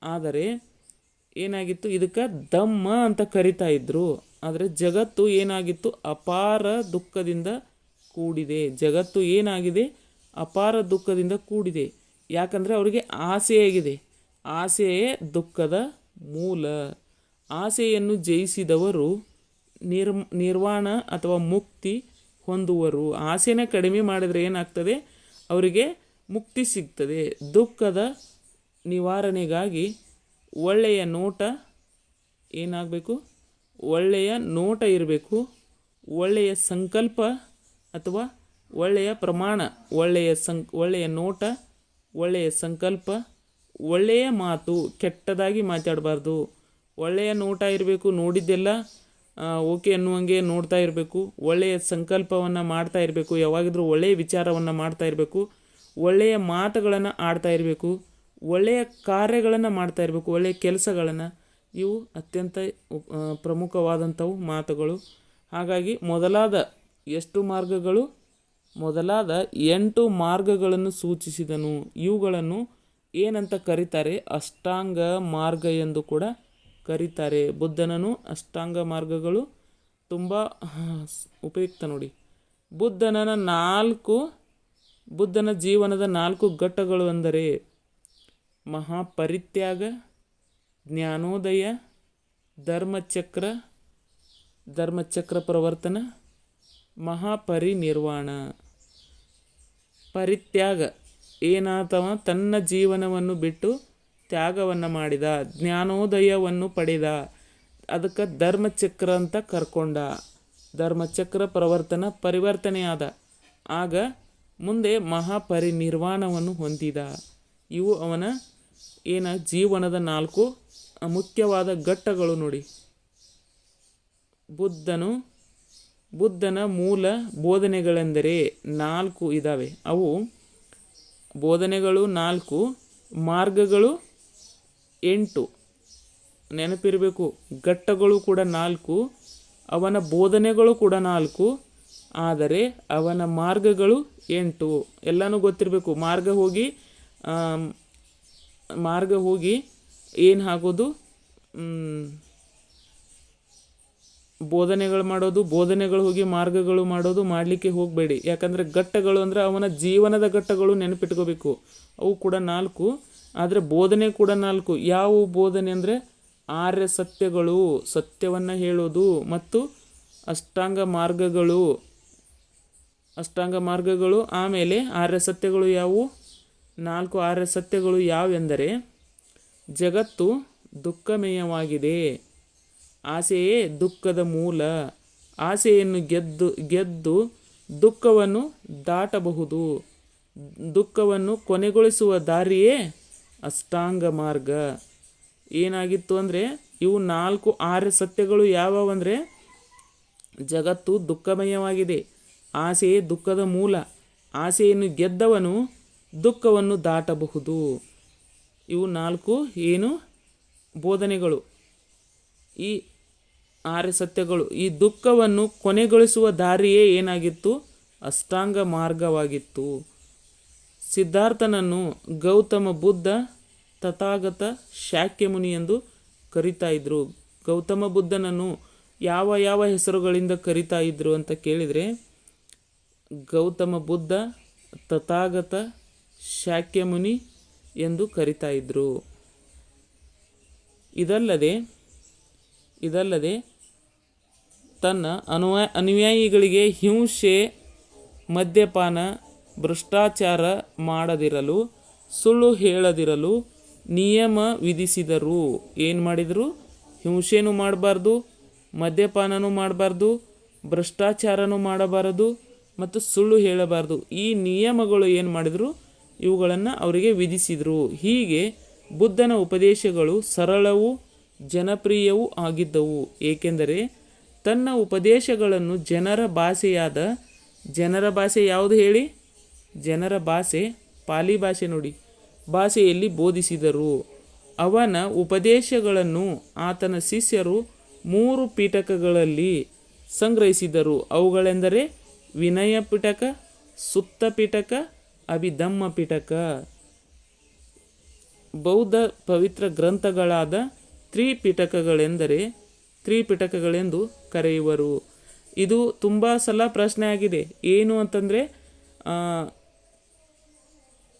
S1: ಆದರೆ ಏನಾಗಿತ್ತು, ಇದಕ್ಕೆ ಧಮ್ಮ ಅಂತ ಕರಿತಾ ಇದ್ರು. ಆದರೆ ಜಗತ್ತು ಏನಾಗಿತ್ತು, ಅಪಾರ ದುಃಖದಿಂದ ಕೂಡಿದೆ. ಜಗತ್ತು ಏನಾಗಿದೆ, ಅಪಾರ ದುಃಖದಿಂದ ಕೂಡಿದೆ. ಯಾಕಂದರೆ ಅವರಿಗೆ ಆಸೆಯಾಗಿದೆ. ಆಸೆಯೇ ದುಃಖದ ಮೂಲ. ಆಸೆಯನ್ನು ಜಯಿಸಿದವರು ನಿರ್ವಾಣ ಅಥವಾ ಮುಕ್ತಿ ಹೊಂದುವರು. ಆಸೆನ ಕಡಿಮೆ ಮಾಡಿದರೆ ಏನಾಗ್ತದೆ, ಅವರಿಗೆ ಮುಕ್ತಿ ಸಿಗ್ತದೆ. ದುಃಖದ ನಿವಾರಣೆಗಾಗಿ ಒಳ್ಳೆಯ ನೋಟ ಏನಾಗಬೇಕು, ಒಳ್ಳೆಯ ನೋಟ ಇರಬೇಕು. ಒಳ್ಳೆಯ ಸಂಕಲ್ಪ ಅಥವಾ ಒಳ್ಳೆಯ ಪ್ರಮಾಣ, ಒಳ್ಳೆಯ ನೋಟ, ಒಳ್ಳೆಯ ಸಂಕಲ್ಪ, ಒಳ್ಳೆಯ ಮಾತು, ಕೆಟ್ಟದಾಗಿ ಮಾತಾಡಬಾರ್ದು. ಒಳ್ಳೆಯ ನೋಟ ಇರಬೇಕು, ನೋಡಿದ್ದೆಲ್ಲ ಓಕೆ ಅನ್ನುವಂಗೆ ನೋಡ್ತಾ ಇರಬೇಕು. ಒಳ್ಳೆಯ ಸಂಕಲ್ಪವನ್ನು ಮಾಡ್ತಾ ಇರಬೇಕು, ಯಾವಾಗಿದ್ರೂ ಒಳ್ಳೆಯ ವಿಚಾರವನ್ನು ಮಾಡ್ತಾ ಇರಬೇಕು. ಒಳ್ಳೆಯ ಮಾತುಗಳನ್ನು ಆಡ್ತಾ ಇರಬೇಕು. ಒಳ್ಳೆಯ ಕಾರ್ಯಗಳನ್ನು ಮಾಡ್ತಾ ಇರಬೇಕು, ಒಳ್ಳೆಯ ಕೆಲಸಗಳನ್ನು. ಇವು ಅತ್ಯಂತ ಪ್ರಮುಖವಾದಂಥವು ಮಾತುಗಳು. ಹಾಗಾಗಿ ಮೊದಲಾದ 8 ಮಾರ್ಗಗಳನ್ನು ಸೂಚಿಸಿದನು. ಇವುಗಳನ್ನು ಏನಂತ ಕರೀತಾರೆ, ಅಷ್ಟಾಂಗ ಮಾರ್ಗ ಎಂದು ಕೂಡ ಕರೀತಾರೆ. ಬುದ್ಧನನ್ನು ಅಷ್ಟಾಂಗ ಮಾರ್ಗಗಳು ತುಂಬ ಉಪಯುಕ್ತ. ನೋಡಿ, ಬುದ್ಧನ ಜೀವನದ 4 ಘಟ್ಟಗಳು ಅಂದರೆ ಮಹಾಪರಿತ್ಯಾಗ, ಜ್ಞಾನೋದಯ, ಧರ್ಮಚಕ್ರ ಪ್ರವರ್ತನ, ಮಹಾಪರಿನಿರ್ವಾಣ. ಪರಿತ್ಯಾಗ ಏನಾತವ, ತನ್ನ ಜೀವನವನ್ನು ಬಿಟ್ಟು ತ್ಯಾಗವನ್ನು ಮಾಡಿದ. ಜ್ಞಾನೋದಯವನ್ನು ಪಡೆದ, ಅದಕ್ಕೆ ಧರ್ಮಚಕ್ರ ಅಂತ ಕರ್ಕೊಂಡ. ಧರ್ಮಚಕ್ರ ಪರಿವರ್ತನೆಯಾದ. ಆಗ ಮುಂದೆ ಮಹಾಪರಿನಿರ್ವಾಣವನ್ನು ಹೊಂದಿದ. ಇವು ಅವನ ಜೀವನದ 4 ಮುಖ್ಯವಾದ ಘಟ್ಟಗಳು. ನೋಡಿ, ಬುದ್ಧನ ಮೂಲ ಬೋಧನೆಗಳೆಂದರೆ 4 ಇದ್ದಾವೆ. ಅವು ಬೋಧನೆಗಳು 4, ಮಾರ್ಗಗಳು 8. ನೆನಪಿರಬೇಕು, ಘಟ್ಟಗಳು ಕೂಡ 4, ಅವನ ಬೋಧನೆಗಳು ಕೂಡ 4, ಆದರೆ ಅವನ ಮಾರ್ಗಗಳು 8. ಎಲ್ಲನೂ ಗೊತ್ತಿರಬೇಕು. ಮಾರ್ಗ ಹೋಗಿ ಏನು ಆಗೋದು, ಬೋಧನೆಗಳು ಹೋಗಿ ಮಾರ್ಗಗಳು ಮಾಡಲಿಕ್ಕೆ ಹೋಗಬೇಡಿ. ಯಾಕಂದರೆ ಘಟ್ಟಗಳು ಅಂದರೆ ಅವನ ಜೀವನದ ಘಟ್ಟಗಳು ನೆನಪಿಟ್ಕೋಬೇಕು. ಅವು ಕೂಡ 4, ಆದರೆ ಬೋಧನೆ ಕೂಡ 4. ಯಾವ ಬೋಧನೆ ಅಂದರೆ ಆರ್ಯ ಸತ್ಯಗಳು, ಸತ್ಯವನ್ನು ಹೇಳೋದು, ಮತ್ತು ಅಷ್ಟಾಂಗ ಮಾರ್ಗಗಳು. ಆಮೇಲೆ ಆರ್ಯ ಸತ್ಯಗಳು ಯಾವುವು, 4 ಆರ್ಯ ಸತ್ಯಗಳು ಯಾವೆಂದರೆ, ಜಗತ್ತು ದುಃಖಮಯವಾಗಿದೆ, ಆಸೆಯೇ ದುಃಖದ ಮೂಲ, ಆಸೆಯನ್ನು ಗೆದ್ದು ದುಃಖವನ್ನು ದಾಟಬಹುದು, ದುಃಖವನ್ನು ಕೊನೆಗೊಳಿಸುವ ದಾರಿಯೇ ಅಷ್ಟಾಂಗ ಮಾರ್ಗ. ಏನಾಗಿತ್ತು ಅಂದರೆ, ಇವು 4 ಆರ್ಯ ಸತ್ಯಗಳು ಯಾವಂದರೆ, ಜಗತ್ತು ದುಃಖಮಯವಾಗಿದೆ, ಆಸೆಯೇ ದುಃಖದ ಮೂಲ, ಆಸೆಯನ್ನು ಗೆದ್ದವನು ದುಃಖವನ್ನು ದಾಟಬಹುದು. ಇವು 4 ಬೋಧನೆಗಳು, ಈ ಆರ್ಯ ಸತ್ಯಗಳು. ಈ ದುಃಖವನ್ನು ಕೊನೆಗೊಳಿಸುವ ದಾರಿಯೇ ಏನಾಗಿತ್ತು, ಅಷ್ಟಾಂಗ ಮಾರ್ಗವಾಗಿತ್ತು. ಸಿದ್ಧಾರ್ಥನನ್ನು ಗೌತಮ ಬುದ್ಧ, ತಥಾಗತ, ಶಾಕ್ಯಮುನಿ ಎಂದು ಕರಿತಾ ಇದ್ರು. ಗೌತಮ ಬುದ್ಧನನ್ನು ಯಾವ ಹೆಸರುಗಳಿಂದ ಕರಿತಾ ಇದ್ರು ಅಂತ ಕೇಳಿದರೆ, ಗೌತಮ ಬುದ್ಧ, ತಥಾಗತ, ಶಾಕ್ಯಮುನಿ ಎಂದು ಕರಿತಾ ಇದ್ರು. ಇದಲ್ಲದೆ ತನ್ನ ಅನುಯಾಯಿಗಳಿಗೆ ಹಿಂಸೆ, ಮದ್ಯಪಾನ, ಭ್ರಷ್ಟಾಚಾರ ಮಾಡದಿರಲು, ಸುಳ್ಳು ಹೇಳದಿರಲು ನಿಯಮ ವಿಧಿಸಿದರು. ಏನು ಮಾಡಿದರು? ಹಿಂಸೆನೂ ಮಾಡಬಾರ್ದು, ಮದ್ಯಪಾನನೂ ಮಾಡಬಾರ್ದು, ಭ್ರಷ್ಟಾಚಾರನೂ ಮಾಡಬಾರದು ಮತ್ತು ಸುಳ್ಳು ಹೇಳಬಾರ್ದು. ಈ ನಿಯಮಗಳು ಏನು ಮಾಡಿದರು? ಇವುಗಳನ್ನು ಅವರಿಗೆ ವಿಧಿಸಿದರು. ಹೀಗೆ ಬುದ್ಧನ ಉಪದೇಶಗಳು ಸರಳವೂ ಜನಪ್ರಿಯವೂ ಆಗಿದ್ದವು. ಏಕೆಂದರೆ ತನ್ನ ಉಪದೇಶಗಳನ್ನು ಜನರ ಭಾಷೆ ಯಾವುದು ಹೇಳಿ? ಜನರ ಭಾಷೆ ಪಾಲಿ ಭಾಷೆ ನೋಡಿ, ಭಾಷೆಯಲ್ಲಿ ಬೋಧಿಸಿದರು. ಅವನ ಉಪದೇಶಗಳನ್ನು ಆತನ ಶಿಷ್ಯರು 3 ಪಿಟಕಗಳಲ್ಲಿ ಸಂಗ್ರಹಿಸಿದರು. ಅವುಗಳೆಂದರೆ ವಿನಯ ಪಿಟಕ, ಸುತ್ತ ಪಿಟಕ, ಅಭಿಧಮ್ಮ ಪಿಟಕ. ಬೌದ್ಧ ಪವಿತ್ರ ಗ್ರಂಥಗಳಾದ ತ್ರಿಪಿಟಕಗಳೆಂದು ಕರೆಯುವರು. ಇದು ತುಂಬ ಸಲ ಪ್ರಶ್ನೆ ಆಗಿದೆ.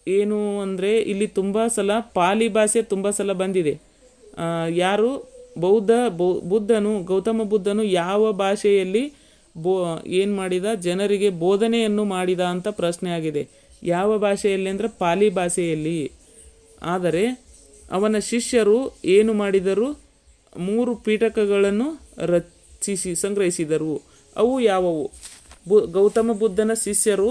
S1: ಏನು ಅಂದರೆ ಇಲ್ಲಿ ತುಂಬ ಸಲ ಪಾಲಿ ಭಾಷೆ ತುಂಬ ಸಲ ಬಂದಿದೆ. ಯಾರು ಗೌತಮ ಬುದ್ಧನು ಯಾವ ಭಾಷೆಯಲ್ಲಿ ಏನು ಮಾಡಿದ? ಜನರಿಗೆ ಬೋಧನೆಯನ್ನು ಮಾಡಿದ ಅಂತ ಪ್ರಶ್ನೆ ಆಗಿದೆ. ಯಾವ ಭಾಷೆಯಲ್ಲಿ ಅಂದರೆ ಪಾಲಿ ಭಾಷೆಯಲ್ಲಿ. ಆದರೆ ಅವನ ಶಿಷ್ಯರು ಏನು ಮಾಡಿದರು? 3 ಪಿಟಕಗಳನ್ನು ಸಂಗ್ರಹಿಸಿದರು. ಅವು ಯಾವುವು? ಗೌತಮ ಬುದ್ಧನ ಶಿಷ್ಯರು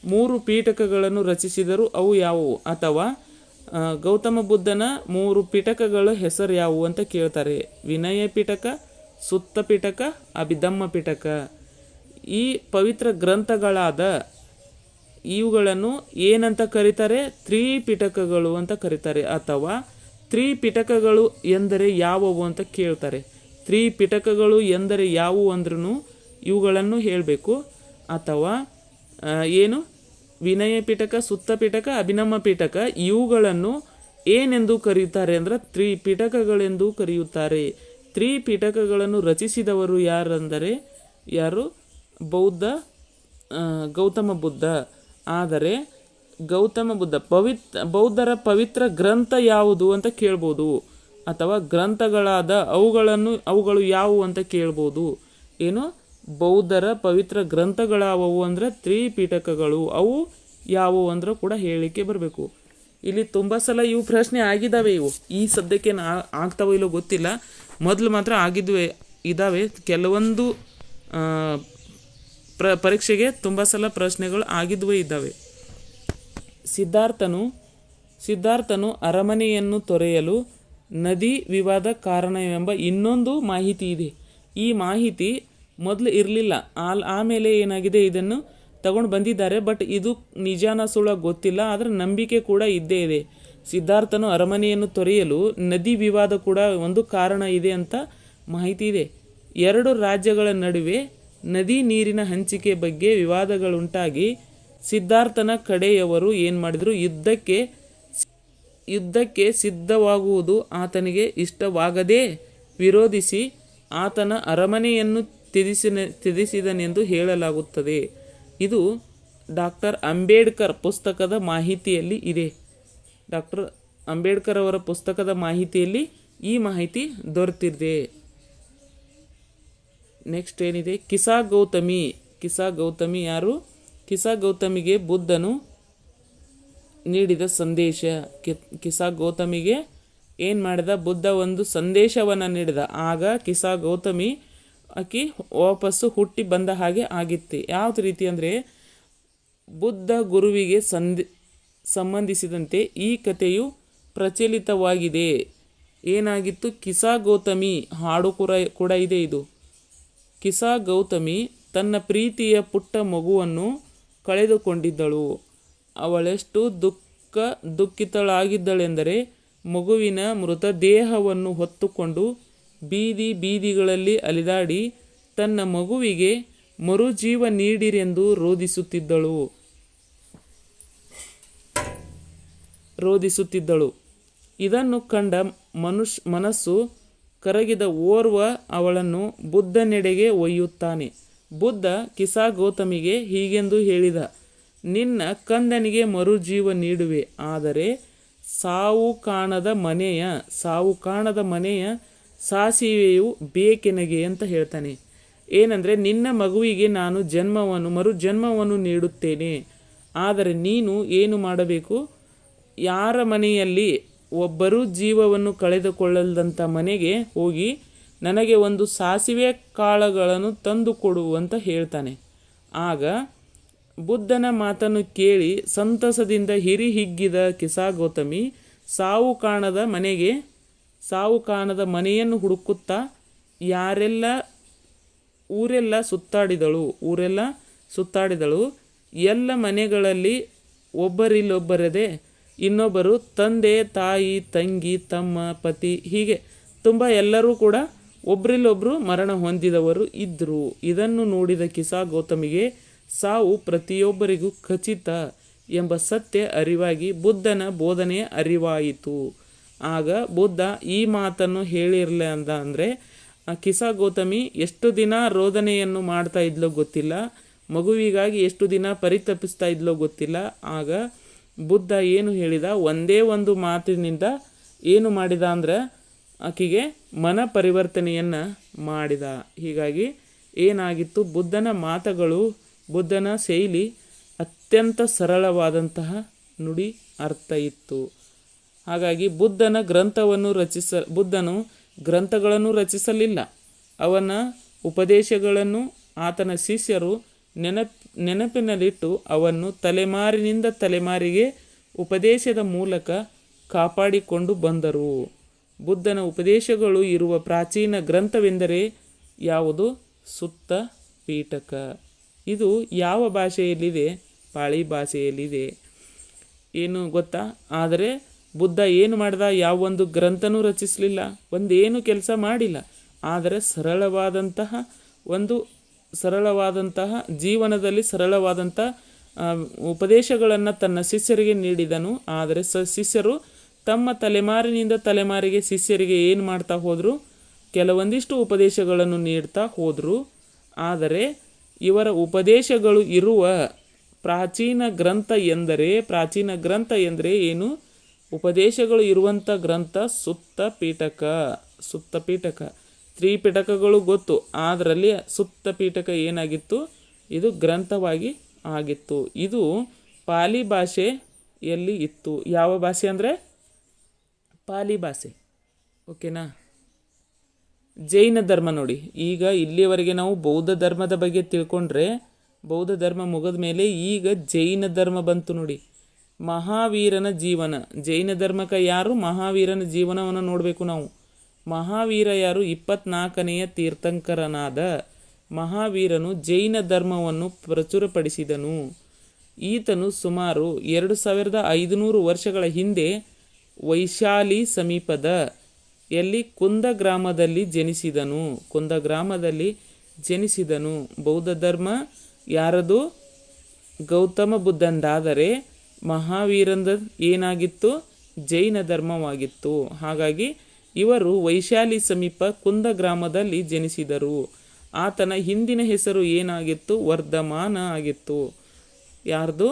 S1: 3 ಪಿಟಕಗಳನ್ನು ರಚಿಸಿದರು. ಅವು ಯಾವುವು? ಅಥವಾ ಗೌತಮ ಬುದ್ಧನ 3 ಪಿಟಕಗಳ ಹೆಸರು ಯಾವುವು ಅಂತ ಕೇಳ್ತಾರೆ. ವಿನಯ ಪಿಟಕ, ಸುತ್ತ ಪಿಟಕ, ಅಭಿಧಮ್ಮ ಪಿಟಕ. ಈ ಪವಿತ್ರ ಗ್ರಂಥಗಳಾದ ಇವುಗಳನ್ನು ಏನಂತ ಕರೀತಾರೆ? ತ್ರಿಪಿಟಕಗಳು ಅಂತ ಕರೀತಾರೆ. ಅಥವಾ ತ್ರಿಪಿಟಕಗಳು ಎಂದರೆ ಯಾವುವು ಅಂತ ಕೇಳ್ತಾರೆ. ತ್ರಿಪಿಟಕಗಳು ಎಂದರೆ ಯಾವುವು ಅಂದ್ರೂ ಇವುಗಳನ್ನು ಹೇಳಬೇಕು. ಅಥವಾ ಏನು? ವಿನಯ ಪಿಟಕ, ಸುತ್ತ ಪಿಟಕ, ಅಭಿನವ ಪಿಟಕ. ಇವುಗಳನ್ನು ಏನೆಂದು ಕರೆಯುತ್ತಾರೆ ಅಂದರೆ ತ್ರಿಪಿಟಕಗಳೆಂದು ಕರೆಯುತ್ತಾರೆ. ತ್ರಿಪಿಟಕಗಳನ್ನು ರಚಿಸಿದವರು ಯಾರು? ಗೌತಮ ಬುದ್ಧ. ಆದರೆ ಗೌತಮ ಬುದ್ಧ ಬೌದ್ಧರ ಪವಿತ್ರ ಗ್ರಂಥ ಯಾವುದು ಅಂತ ಕೇಳ್ಬೋದು. ಅಥವಾ ಗ್ರಂಥಗಳಾದ ಅವುಗಳು ಯಾವುವು ಅಂತ ಕೇಳ್ಬೋದು. ಏನು? ಬೌದ್ಧರ ಪವಿತ್ರ ಗ್ರಂಥಗಳಾವವು ಅಂದರೆ ತ್ರಿಪಿಟಕಗಳು. ಅವು ಯಾವುವು ಅಂದ್ರೆ ಕೂಡ ಹೇಳಿಕೆ ಬರಬೇಕು. ಇಲ್ಲಿ ತುಂಬ ಸಲ ಇವು ಪ್ರಶ್ನೆ ಆಗಿದ್ದಾವೆ. ಈ ಸದ್ಯಕ್ಕೆ ಆಗ್ತಾವೋ ಇಲ್ಲೋ ಗೊತ್ತಿಲ್ಲ. ಮೊದಲು ಮಾತ್ರ ಇದ್ದಾವೆ. ಕೆಲವೊಂದು ಪರೀಕ್ಷೆಗೆ ತುಂಬ ಸಲ ಪ್ರಶ್ನೆಗಳು ಇದ್ದಾವೆ. ಸಿದ್ಧಾರ್ಥನು ಅರಮನೆಯನ್ನು ತೊರೆಯಲು ನದಿ ವಿವಾದ ಕಾರಣವೆಂಬ ಇನ್ನೊಂದು ಮಾಹಿತಿ ಇದೆ. ಈ ಮಾಹಿತಿ ಮೊದಲು ಇರಲಿಲ್ಲ. ಆಮೇಲೆ ಏನಾಗಿದೆ, ಇದನ್ನು ತಗೊಂಡು ಬಂದಿದ್ದಾರೆ. ಬಟ್ ಇದು ನಿಜಾನ ಸುಳ್ಳ ಗೊತ್ತಿಲ್ಲ. ಆದರೆ ನಂಬಿಕೆ ಕೂಡ ಇದ್ದೇ ಇದೆ. ಸಿದ್ಧಾರ್ಥನು ಅರಮನೆಯನ್ನು ತೊರೆಯಲು ನದಿ ವಿವಾದ ಕೂಡ ಒಂದು ಕಾರಣ ಇದೆ ಅಂತ ಮಾಹಿತಿ ಇದೆ. 2 ರಾಜ್ಯಗಳ ನಡುವೆ ನದಿ ನೀರಿನ ಹಂಚಿಕೆ ಬಗ್ಗೆ ವಿವಾದಗಳುಂಟಾಗಿ ಸಿದ್ಧಾರ್ಥನ ಕಡೆಯವರು ಏನು ಮಾಡಿದರು? ಯುದ್ಧಕ್ಕೆ ಸಿದ್ಧವಾಗುವುದು ಆತನಿಗೆ ಇಷ್ಟವಾಗದೆ ವಿರೋಧಿಸಿ ಆತನ ಅರಮನೆಯನ್ನು ತ್ಯಜಿಸಿದನೆಂದು ಹೇಳಲಾಗುತ್ತದೆ. ಇದು ಡಾಕ್ಟರ್ ಅಂಬೇಡ್ಕರ್ ಪುಸ್ತಕದ ಮಾಹಿತಿಯಲ್ಲಿ ಇದೆ. ಡಾಕ್ಟರ್ ಅಂಬೇಡ್ಕರ್ ಅವರ ಪುಸ್ತಕದ ಮಾಹಿತಿಯಲ್ಲಿ ಈ ಮಾಹಿತಿ ದೊರೆತಿದೆ. ನೆಕ್ಸ್ಟ್ ಏನಿದೆ? ಕಿಸಾ ಗೌತಮಿ ಯಾರು? ಕಿಸಾ ಗೌತಮಿಗೆ ಬುದ್ಧನು ನೀಡಿದ ಸಂದೇಶ. ಕಿಸಾ ಗೌತಮಿಗೆ ಏನು ಮಾಡಿದ? ಬುದ್ಧ ಒಂದು ಸಂದೇಶವನ್ನು ನೀಡಿದ. ಆಗ ಕಿಸಾ ಗೌತಮಿ ಆಕಿ ವಾಪಸ್ಸು ಹುಟ್ಟಿ ಬಂದ ಹಾಗೆ ಆಗಿತ್ತು. ಯಾವ ರೀತಿ ಅಂದರೆ, ಬುದ್ಧ ಗುರುವಿಗೆ ಸಂಬಂಧಿಸಿದಂತೆ ಈ ಕಥೆಯು ಪ್ರಚಲಿತವಾಗಿದೆ. ಏನಾಗಿತ್ತು? ಕಿಸಾ ಗೌತಮಿ ಹಾಡು ಕೂಡ ಇದೆ. ಇದು ಕಿಸಾ ಗೌತಮಿ ತನ್ನ ಪ್ರೀತಿಯ ಪುಟ್ಟ ಮಗುವನ್ನು ಕಳೆದುಕೊಂಡಿದ್ದಳು. ಅವಳೆಷ್ಟು ದುಃಖಿತಳಾಗಿದ್ದಳೆಂದರೆ ಮಗುವಿನ ಮೃತದೇಹವನ್ನು ಹೊತ್ತುಕೊಂಡು ಬೀದಿಗಳಲ್ಲಿ ಅಲಿದಾಡಿ ತನ್ನ ಮಗುವಿಗೆ ಮರುಜೀವ ನೀಡಿರೆಂದು ರೋಧಿಸುತ್ತಿದ್ದಳು. ಇದನ್ನು ಕಂಡ ಮನಸ್ಸು ಕರಗಿದ ಓರ್ವ ಅವಳನ್ನು ಬುದ್ಧನೆಡೆಗೆ ಒಯ್ಯುತ್ತಾನೆ. ಬುದ್ಧ ಕಿಸಾ ಗೌತಮಿಗೆ ಹೀಗೆಂದು ಹೇಳಿದ: ನಿನ್ನ ಕಂದನಿಗೆ ಮರುಜೀವ ನೀಡುವೆ, ಆದರೆ ಸಾವು ಕಾಣದ ಮನೆಯ ಸಾಸಿವೆಯು ಬೇಕೆನಗೆ ಅಂತ ಹೇಳ್ತಾನೆ. ಏನಂದರೆ, ನಿನ್ನ ಮಗುವಿಗೆ ನಾನು ಮರುಜನ್ಮವನ್ನು ನೀಡುತ್ತೇನೆ. ಆದರೆ ನೀನು ಏನು ಮಾಡಬೇಕು? ಯಾರ ಮನೆಯಲ್ಲಿ ಒಬ್ಬರೂ ಜೀವವನ್ನು ಕಳೆದುಕೊಳ್ಳದಂಥ ಮನೆಗೆ ಹೋಗಿ ನನಗೆ ಒಂದು ಸಾಸಿವೆ ಕಾಳುಗಳನ್ನು ತಂದು ಕೊಡು ಅಂತ ಹೇಳ್ತಾನೆ. ಆಗ ಬುದ್ಧನ ಮಾತನ್ನು ಕೇಳಿ ಸಂತಸದಿಂದ ಹಿಗ್ಗಿದ ಕಿಸಾ-ಗೌತಮಿ ಸಾವು ಕಾಣದ ಮನೆಯನ್ನು ಹುಡುಕುತ್ತಾ ಊರೆಲ್ಲ ಸುತ್ತಾಡಿದಳು. ಎಲ್ಲ ಮನೆಗಳಲ್ಲಿ ಒಬ್ಬರಿಲ್ಲೊಬ್ಬರದೇ ಇನ್ನೊಬ್ಬರು ತಂದೆ, ತಾಯಿ, ತಂಗಿ, ತಮ್ಮ, ಪತಿ, ಹೀಗೆ ತುಂಬ ಎಲ್ಲರೂ ಕೂಡ ಒಬ್ಬರಿಲ್ಲೊಬ್ಬರು ಮರಣ ಹೊಂದಿದವರು ಇದ್ದರು. ಇದನ್ನು ನೋಡಿದ ಕಿಸಾ-ಗೌತಮಿಗೆ ಸಾವು ಪ್ರತಿಯೊಬ್ಬರಿಗೂ ಖಚಿತ ಎಂಬ ಸತ್ಯ ಅರಿವಾಗಿ ಬುದ್ಧನ ಬೋಧನೆ ಅರಿವಾಯಿತು. ಆಗ ಬುದ್ಧ ಈ ಮಾತನ್ನು ಹೇಳಿರಲಿಲ್ಲ ಅಂದರೆ ಕಿಸಾ-ಗೌತಮಿ ಎಷ್ಟು ದಿನ ರೋದನೆಯನ್ನು ಮಾಡ್ತಾ ಇದ್ಲೋ ಗೊತ್ತಿಲ್ಲ, ಮಗುವಿಗಾಗಿ ಎಷ್ಟು ದಿನ ಪರಿತಪಿಸ್ತಾ ಇದ್ಲೋ ಗೊತ್ತಿಲ್ಲ. ಆಗ ಬುದ್ಧ ಏನು ಹೇಳಿದ, ಒಂದೇ ಒಂದು ಮಾತಿನಿಂದ ಏನು ಮಾಡಿದ ಅಂದರೆ ಆಕೆಗೆ ಮನ ಪರಿವರ್ತನೆಯನ್ನು ಮಾಡಿದ. ಹೀಗಾಗಿ ಏನಾಗಿತ್ತು, ಬುದ್ಧನ ಮಾತುಗಳು, ಬುದ್ಧನ ಶೈಲಿ ಅತ್ಯಂತ ಸರಳವಾದಂತಹ ನುಡಿ ಅರ್ಥ ಇತ್ತು. ಹಾಗಾಗಿ ಬುದ್ಧನು ಗ್ರಂಥಗಳನ್ನು ರಚಿಸಲಿಲ್ಲ. ಅವನ ಉಪದೇಶಗಳನ್ನು ಆತನ ಶಿಷ್ಯರು ನೆನಪಿನಲ್ಲಿಟ್ಟು ಅವನ್ನು ತಲೆಮಾರಿನಿಂದ ತಲೆಮಾರಿಗೆ ಉಪದೇಶದ ಮೂಲಕ ಕಾಪಾಡಿಕೊಂಡು ಬಂದರು. ಬುದ್ಧನ ಉಪದೇಶಗಳು ಇರುವ ಪ್ರಾಚೀನ ಗ್ರಂಥವೆಂದರೆ ಯಾವುದು? ಸುತ್ತ ಪೀಠಕ. ಇದು ಯಾವ ಭಾಷೆಯಲ್ಲಿದೆ? ಪಾಳಿ ಭಾಷೆಯಲ್ಲಿದೆ. ಏನು ಗೊತ್ತಾ? ಆದರೆ ಬುದ್ಧ ಏನು ಮಾಡ್ದ? ಯಾವೊಂದು ಗ್ರಂಥನೂ ರಚಿಸಲಿಲ್ಲ, ಒಂದೇನು ಕೆಲಸ ಮಾಡಿಲ್ಲ. ಆದರೆ ಸರಳವಾದಂತಹ ಜೀವನದಲ್ಲಿ ಸರಳವಾದಂಥ ಉಪದೇಶಗಳನ್ನು ತನ್ನ ಶಿಷ್ಯರಿಗೆ ನೀಡಿದನು. ಆದರೆ ಶಿಷ್ಯರು ತಮ್ಮ ತಲೆಮಾರಿನಿಂದ ತಲೆಮಾರಿಗೆ ಶಿಷ್ಯರಿಗೆ ಏನು ಮಾಡ್ತಾ ಹೋದರು? ಕೆಲವೊಂದಿಷ್ಟು ಉಪದೇಶಗಳನ್ನು ನೀಡ್ತಾ ಹೋದರು. ಆದರೆ ಇವರ ಉಪದೇಶಗಳು ಇರುವ ಪ್ರಾಚೀನ ಗ್ರಂಥ ಎಂದರೆ ಏನು? ಉಪದೇಶಗಳು ಇರುವಂಥ ಗ್ರಂಥ ಸುತ್ತ ಪೀಠಕ. ತ್ರಿಪಿಟಕಗಳು ಗೊತ್ತು, ಅದರಲ್ಲಿ ಸುತ್ತ ಪೀಠಕ ಏನಾಗಿತ್ತು? ಇದು ಗ್ರಂಥವಾಗಿ ಆಗಿತ್ತು. ಇದು ಪಾಲಿ ಭಾಷೆಯಲ್ಲಿ ಇತ್ತು. ಯಾವ ಭಾಷೆ ಅಂದರೆ ಪಾಲಿ ಭಾಷೆ. ಓಕೆನಾ? ಜೈನ ಧರ್ಮ ನೋಡಿ, ಈಗ ಇಲ್ಲಿಯವರೆಗೆ ನಾವು ಬೌದ್ಧ ಧರ್ಮದ ಬಗ್ಗೆ ತಿಳ್ಕೊಂಡ್ರೆ, ಬೌದ್ಧ ಧರ್ಮ ಮುಗಿದ ಮೇಲೆ ಈಗ ಜೈನ ಧರ್ಮ ಬಂತು ನೋಡಿ. ಮಹಾವೀರನ ಜೀವನ. ಜೈನ ಧರ್ಮಕ್ಕೆ ಯಾರು? ಮಹಾವೀರನ ಜೀವನವನ್ನು ನೋಡಬೇಕು ನಾವು. ಮಹಾವೀರ ಯಾರು? 24ನೆಯ ತೀರ್ಥಂಕರನಾದ ಮಹಾವೀರನು ಜೈನ ಧರ್ಮವನ್ನು ಪ್ರಚುರಪಡಿಸಿದನು. ಈತನು ಸುಮಾರು 2500 ವರ್ಷಗಳ ಹಿಂದೆ ವೈಶಾಲಿ ಸಮೀಪದ ಕುಂದ ಗ್ರಾಮದಲ್ಲಿ ಜನಿಸಿದನು. ಬೌದ್ಧ ಧರ್ಮ ಯಾರದು? ಗೌತಮ ಬುದ್ಧಂದಾದರೆ ಮಹಾವೀರಂದ ಏನಾಗಿತ್ತು? ಜೈನ ಧರ್ಮವಾಗಿತ್ತು. ಹಾಗಾಗಿ ಇವರು ವೈಶಾಲಿ ಸಮೀಪ ಕುಂದ ಗ್ರಾಮದಲ್ಲಿ ಜನಿಸಿದರು. ಆತನ ಹಿಂದಿನ ಹೆಸರು ಏನಾಗಿತ್ತು? ವರ್ಧಮಾನ ಆಗಿತ್ತು. ಯಾರ್ದು?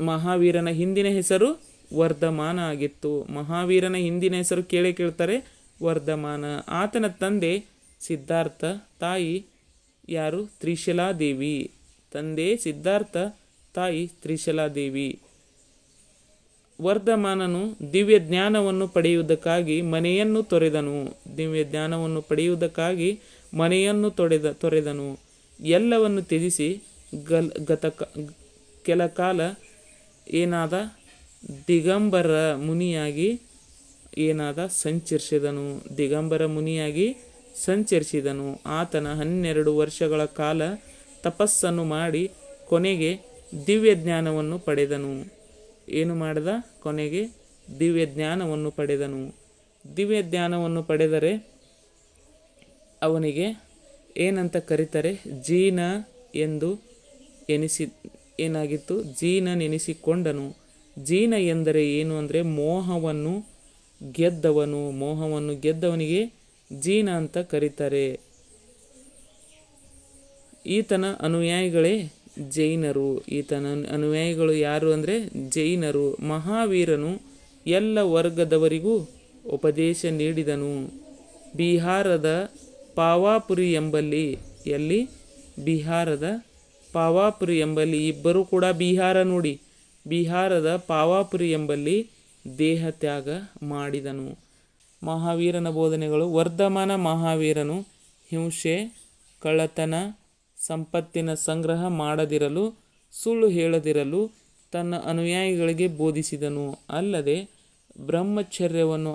S1: ಮಹಾವೀರನ ಹಿಂದಿನ ಹೆಸರು ವರ್ಧಮಾನ ಆಗಿತ್ತು. ಮಹಾವೀರನ ಹಿಂದಿನ ಹೆಸರು ಕೇಳ್ತಾರೆ, ವರ್ಧಮಾನ. ಆತನ ತಂದೆ ಸಿದ್ಧಾರ್ಥ, ತಾಯಿ ಯಾರು? ತ್ರಿಶಲಾದೇವಿ. ತಂದೆ ಸಿದ್ಧಾರ್ಥ, ತಾಯಿ ತ್ರಿಶಲಾದೇವಿ. ವರ್ಧಮಾನನು ದಿವ್ಯ ಜ್ಞಾನವನ್ನು ಪಡೆಯುವುದಕ್ಕಾಗಿ ಮನೆಯನ್ನು ತೊರೆದನು. ಎಲ್ಲವನ್ನು ತ್ಯಜಿಸಿ ಕೆಲ ಕಾಲ ದಿಗಂಬರ ಮುನಿಯಾಗಿ ಸಂಚರಿಸಿದನು. ಆತನ 12 ವರ್ಷಗಳ ಕಾಲ ತಪಸ್ಸನ್ನು ಮಾಡಿ ಕೊನೆಗೆ ದಿವ್ಯ ಜ್ಞಾನವನ್ನು ಪಡೆದನು. ಏನು ಮಾಡಿದ? ಕೊನೆಗೆ ದಿವ್ಯ ಜ್ಞಾನವನ್ನು ಪಡೆದನು. ದಿವ್ಯ ಜ್ಞಾನವನ್ನು ಪಡೆದರೆ ಅವನಿಗೆ ಏನಂತ ಕರೀತಾರೆ? ಜೀನ ಎಂದು ಜೀನನೆನಿಸಿಕೊಂಡನು. ಜೀನ ಎಂದರೆ ಏನು ಅಂದರೆ ಮೋಹವನ್ನು ಗೆದ್ದವನಿಗೆ ಜೀನ ಅಂತ ಕರೀತಾರೆ. ಈತನ ಅನುಯಾಯಿಗಳೇ ಜೈನರು. ಈತನ ಅನುಯಾಯಿಗಳು ಯಾರು ಅಂದರೆ ಜೈನರು. ಮಹಾವೀರನು ಎಲ್ಲ ವರ್ಗದವರಿಗೂ ಉಪದೇಶ ನೀಡಿದನು. ಬಿಹಾರದ ಪಾವಾಪುರಿ ಎಂಬಲ್ಲಿ, ಎಲ್ಲಿ? ಬಿಹಾರದ ಪಾವಾಪುರಿ ಎಂಬಲ್ಲಿ, ಇಬ್ಬರು ಕೂಡ ಬಿಹಾರ ನೋಡಿ, ಬಿಹಾರದ ಪಾವಾಪುರಿ ಎಂಬಲ್ಲಿ ದೇಹ ತ್ಯಾಗ ಮಾಡಿದನು. ಮಹಾವೀರನ ಬೋಧನೆಗಳು. ವರ್ಧಮಾನ ಮಹಾವೀರನು ಹಿಂಸೆ, ಕಳ್ಳತನ, ಸಂಪತ್ತಿನ ಸಂಗ್ರಹ ಮಾಡದಿರಲು, ಸುಳ್ಳು ಹೇಳದಿರಲು ತನ್ನ ಅನುಯಾಯಿಗಳಿಗೆ ಬೋಧಿಸಿದನು. ಅಲ್ಲದೆ ಬ್ರಹ್ಮಚರ್ಯವನ್ನು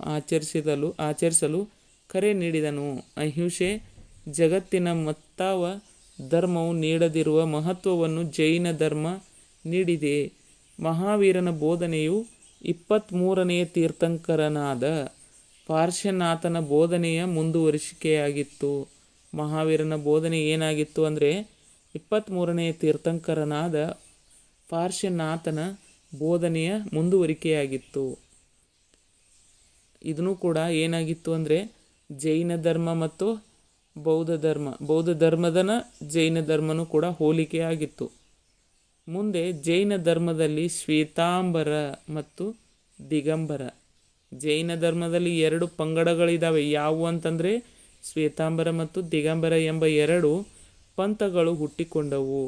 S1: ಆಚರಿಸಲು ಕರೆ ನೀಡಿದನು. ಅಹಿಂಸೆ ಜಗತ್ತಿನ ಮತ್ತಾವ ಧರ್ಮವು ನೀಡದಿರುವ ಮಹತ್ವವನ್ನು ಜೈನ ಧರ್ಮ ನೀಡಿದೆ. ಮಹಾವೀರನ ಬೋಧನೆಯು 23ನೇ ತೀರ್ಥಂಕರನಾದ ಪಾರ್ಶ್ವನಾಥನ ಬೋಧನೆಯ ಮುಂದುವರಿಕೆಯಾಗಿತ್ತು. ಮಹಾವೀರನ ಬೋಧನೆ ಏನಾಗಿತ್ತು ಅಂದರೆ 23ನೇ ತೀರ್ಥಂಕರನಾದ ಪಾರ್ಶ್ವನಾಥನ ಬೋಧನೆಯ ಮುಂದುವರಿಕೆಯಾಗಿತ್ತು. ಇದನ್ನು ಕೂಡ ಏನಾಗಿತ್ತು ಅಂದರೆ ಜೈನ ಧರ್ಮ ಮತ್ತು ಬೌದ್ಧ ಧರ್ಮದನ ಜೈನ ಧರ್ಮನೂ ಕೂಡ ಹೋಲಿಕೆಯಾಗಿತ್ತು. ಮುಂದೆ ಜೈನ ಧರ್ಮದಲ್ಲಿ ಶ್ವೇತಾಂಬರ ಮತ್ತು ದಿಗಂಬರ. ಜೈನ ಧರ್ಮದಲ್ಲಿ 2 ಪಂಗಡಗಳಿದ್ದಾವೆ. ಯಾವುವು ಅಂತಂದರೆ ಶ್ವೇತಾಂಬರ ಮತ್ತು ದಿಗಂಬರ ಎಂಬ 2 ಪಂಥಗಳು ಹುಟ್ಟಿಕೊಂಡವು.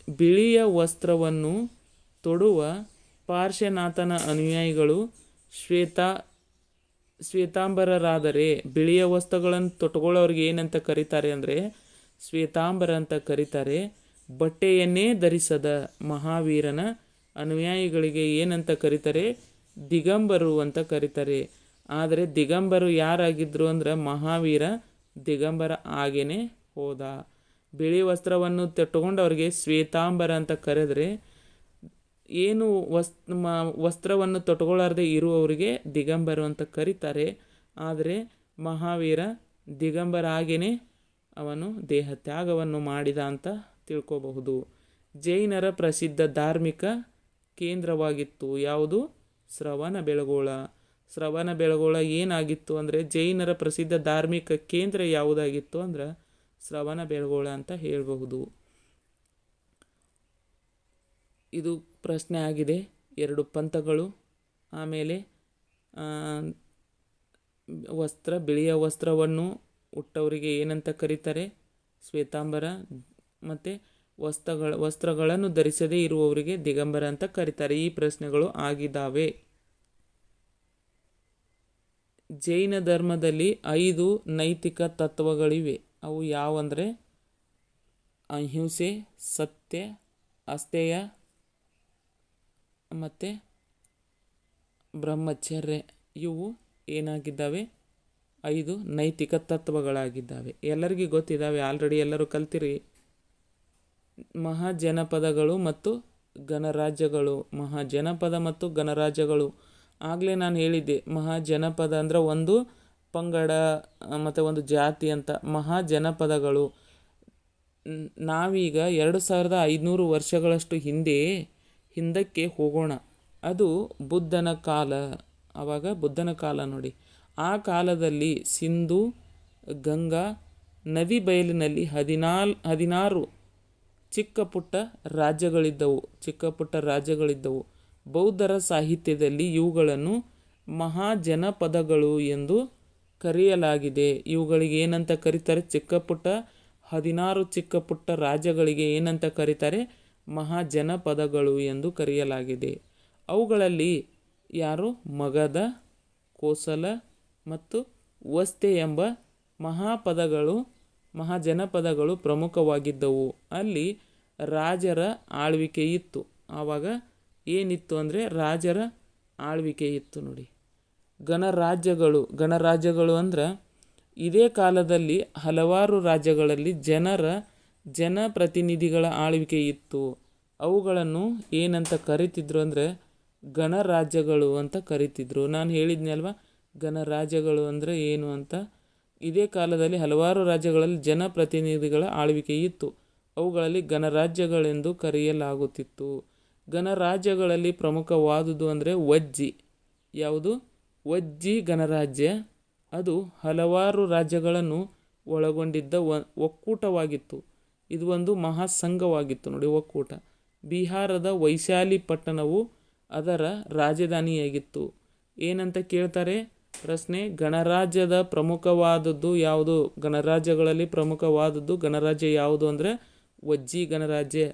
S1: ಬಿಳಿಯ ವಸ್ತ್ರವನ್ನು ತೊಡುವ ಪಾರ್ಶ್ವನಾಥನ ಅನುಯಾಯಿಗಳು ಶ್ವೇತಾಂಬರರಾದರೆ, ಬಿಳಿಯ ವಸ್ತ್ರಗಳನ್ನು ತೊಟ್ಕೊಳ್ಳೋರಿಗೆ ಏನಂತ ಕರೀತಾರೆ ಅಂದರೆ ಶ್ವೇತಾಂಬರ ಅಂತ ಕರೀತಾರೆ. ಬಟ್ಟೆಯನ್ನೇ ಧರಿಸದ ಮಹಾವೀರನ ಅನುಯಾಯಿಗಳಿಗೆ ಏನಂತ ಕರೀತಾರೆ? ದಿಗಂಬರು ಅಂತ ಕರೀತಾರೆ. ಆದರೆ ದಿಗಂಬರು ಯಾರಾಗಿದ್ದರು ಅಂದ್ರೆ ಮಹಾವೀರ ದಿಗಂಬರ ಆಗೇನೆ ಹೋದ. ಬಿಳಿ ವಸ್ತ್ರವನ್ನು ತೊಟ್ಟುಕೊಂಡವ್ರಿಗೆ ಶ್ವೇತಾಂಬರ ಅಂತ ಕರೆದರೆ, ಏನು ವಸ್ತ್ರವನ್ನು ತೊಟ್ಟುಕೊಳ್ಳಾರದೆ ಇರುವವರಿಗೆ ದಿಗಂಬರು ಅಂತ ಕರೀತಾರೆ. ಆದರೆ ಮಹಾವೀರ ದಿಗಂಬರ ಆಗೇನೆ ಅವನು ದೇಹ ತ್ಯಾಗವನ್ನು ಮಾಡಿದ ಅಂತ ತಿಳ್ಕೋಬಹುದು. ಜೈನರ ಪ್ರಸಿದ್ಧ ಧಾರ್ಮಿಕ ಕೇಂದ್ರವಾಗಿತ್ತು. ಯಾವುದು? ಶ್ರವಣಬೆಳಗೊಳ. ಶ್ರವಣಬೆಳಗೊಳ ಏನಾಗಿತ್ತು ಅಂದರೆ ಜೈನರ ಪ್ರಸಿದ್ಧ ಧಾರ್ಮಿಕ ಕೇಂದ್ರ ಯಾವುದಾಗಿತ್ತು ಅಂದ್ರೆ ಶ್ರವಣಬೆಳಗೊಳ ಅಂತ ಹೇಳಬಹುದು. ಇದು ಪ್ರಶ್ನೆ ಆಗಿದೆ. 2 ಪಂಥಗಳು. ಆಮೇಲೆ ಬಿಳಿಯ ವಸ್ತ್ರವನ್ನು ಉಟ್ಟವರಿಗೆ ಏನಂತ ಕರೀತಾರೆ? ಶ್ವೇತಾಂಬರ. ಮತ್ತು ವಸ್ತ್ರಗಳನ್ನು ಧರಿಸದೇ ಇರುವವರಿಗೆ ದಿಗಂಬರ ಅಂತ ಕರೀತಾರೆ. ಈ ಪ್ರಶ್ನೆಗಳು ಆಗಿದ್ದಾವೆ. ಜೈನ ಧರ್ಮದಲ್ಲಿ 5 ನೈತಿಕ ತತ್ವಗಳಿವೆ. ಅವು ಯಾವಂದರೆ ಅಹಿಂಸೆ, ಸತ್ಯ, ಅಸ್ತೇಯ ಮತ್ತು ಬ್ರಹ್ಮಚರ್ಯ. ಇವು ಏನಾಗಿದ್ದಾವೆ? 5 ನೈತಿಕ ತತ್ವಗಳಾಗಿದ್ದಾವೆ. ಎಲ್ಲರಿಗೂ ಗೊತ್ತಿದ್ದಾವೆ, ಆಲ್ರೆಡಿ ಎಲ್ಲರೂ ಕಲ್ತಿರಿ. ಮಹಾಜನಪದಗಳು ಮತ್ತು ಗಣರಾಜ್ಯಗಳು. ಮಹಾಜನಪದ ಮತ್ತು ಗಣರಾಜ್ಯಗಳು. ಆಗಲೇ ನಾನು ಹೇಳಿದ್ದೆ, ಮಹಾಜನಪದ ಅಂದರೆ ಒಂದು ಪಂಗಡ ಮತ್ತು ಒಂದು ಜಾತಿ ಅಂತ. ಮಹಾಜನಪದಗಳು ನಾವೀಗ 2500 ವರ್ಷಗಳಷ್ಟು ಹಿಂದಕ್ಕೆ ಹೋಗೋಣ. ಅದು ಬುದ್ಧನ ಕಾಲ. ಆವಾಗ ಬುದ್ಧನ ಕಾಲ ನೋಡಿ. ಆ ಕಾಲದಲ್ಲಿ ಸಿಂಧು, ಗಂಗಾ ನದಿ ಬಯಲಿನಲ್ಲಿ 16 ಚಿಕ್ಕ ಪುಟ್ಟ ರಾಜ್ಯಗಳಿದ್ದವು. ಬೌದ್ಧರ ಸಾಹಿತ್ಯದಲ್ಲಿ ಇವುಗಳನ್ನು ಮಹಾಜನಪದಗಳು ಎಂದು ಕರೆಯಲಾಗಿದೆ. ಇವುಗಳಿಗೆ ಏನಂತ ಕರೀತಾರೆ? 16 ಚಿಕ್ಕ ಪುಟ್ಟ ರಾಜ್ಯಗಳಿಗೆ ಏನಂತ ಕರೀತಾರೆ? ಮಹಾಜನಪದಗಳು ಎಂದು ಕರೆಯಲಾಗಿದೆ. ಅವುಗಳಲ್ಲಿ ಯಾರು? ಮಗಧ, ಕೋಸಲ ಮತ್ತು ವಸ್ತೆ ಎಂಬ ಮಹಾಜನಪದಗಳು ಪ್ರಮುಖವಾಗಿದ್ದವು. ಅಲ್ಲಿ ರಾಜರ ಆಳ್ವಿಕೆ ಇತ್ತು. ಆವಾಗ ಏನಿತ್ತು ಅಂದರೆ ರಾಜರ ಆಳ್ವಿಕೆ ಇತ್ತು ನೋಡಿ. ಗಣರಾಜ್ಯಗಳು ಅಂದ್ರೆ ಇದೇ ಕಾಲದಲ್ಲಿ ಹಲವಾರು ರಾಜ್ಯಗಳಲ್ಲಿ ಜನಪ್ರತಿನಿಧಿಗಳ ಆಳ್ವಿಕೆ ಇತ್ತು. ಅವುಗಳನ್ನು ಏನಂತ ಕರಿತಿದ್ರು ಅಂದರೆ ಗಣರಾಜ್ಯಗಳು ಅಂತ ಕರಿತಿದ್ರು. ನಾನು ಹೇಳಿದ್ನಿ ಅಲ್ವಾ ಗಣರಾಜ್ಯಗಳು ಅಂದರೆ ಏನು ಅಂತ. ಇದೇ ಕಾಲದಲ್ಲಿ ಹಲವಾರು ರಾಜ್ಯಗಳಲ್ಲಿ ಜನಪ್ರತಿನಿಧಿಗಳ ಆಳ್ವಿಕೆ ಇತ್ತು. ಅವುಗಳಲ್ಲಿ ಗಣರಾಜ್ಯಗಳೆಂದು ಕರೆಯಲಾಗುತ್ತಿತ್ತು. ಗಣರಾಜ್ಯಗಳಲ್ಲಿ ಪ್ರಮುಖವಾದುದು ಅಂದರೆ ವಜ್ಜಿ. ಯಾವುದು? ವಜ್ಜಿ ಗಣರಾಜ್ಯ. ಅದು ಹಲವಾರು ರಾಜ್ಯಗಳನ್ನು ಒಳಗೊಂಡಿದ್ದ ಒಕ್ಕೂಟವಾಗಿತ್ತು. ಇದು ಒಂದು ಮಹಾಸಂಘವಾಗಿತ್ತು ನೋಡಿ, ಒಕ್ಕೂಟ. ಬಿಹಾರದ ವೈಶಾಲಿ ಪಟ್ಟಣವು ಅದರ ರಾಜಧಾನಿಯಾಗಿತ್ತು. ಏನಂತ ಕೇಳ್ತಾರೆ? ಪ್ರಶ್ನೆ, ಗಣರಾಜ್ಯದ ಪ್ರಮುಖವಾದದ್ದು ಯಾವುದು? ಗಣರಾಜ್ಯಗಳಲ್ಲಿ ಪ್ರಮುಖವಾದದ್ದು ಗಣರಾಜ್ಯ ಯಾವುದು ಅಂದರೆ ವಜ್ಜಿ ಗಣರಾಜ್ಯ.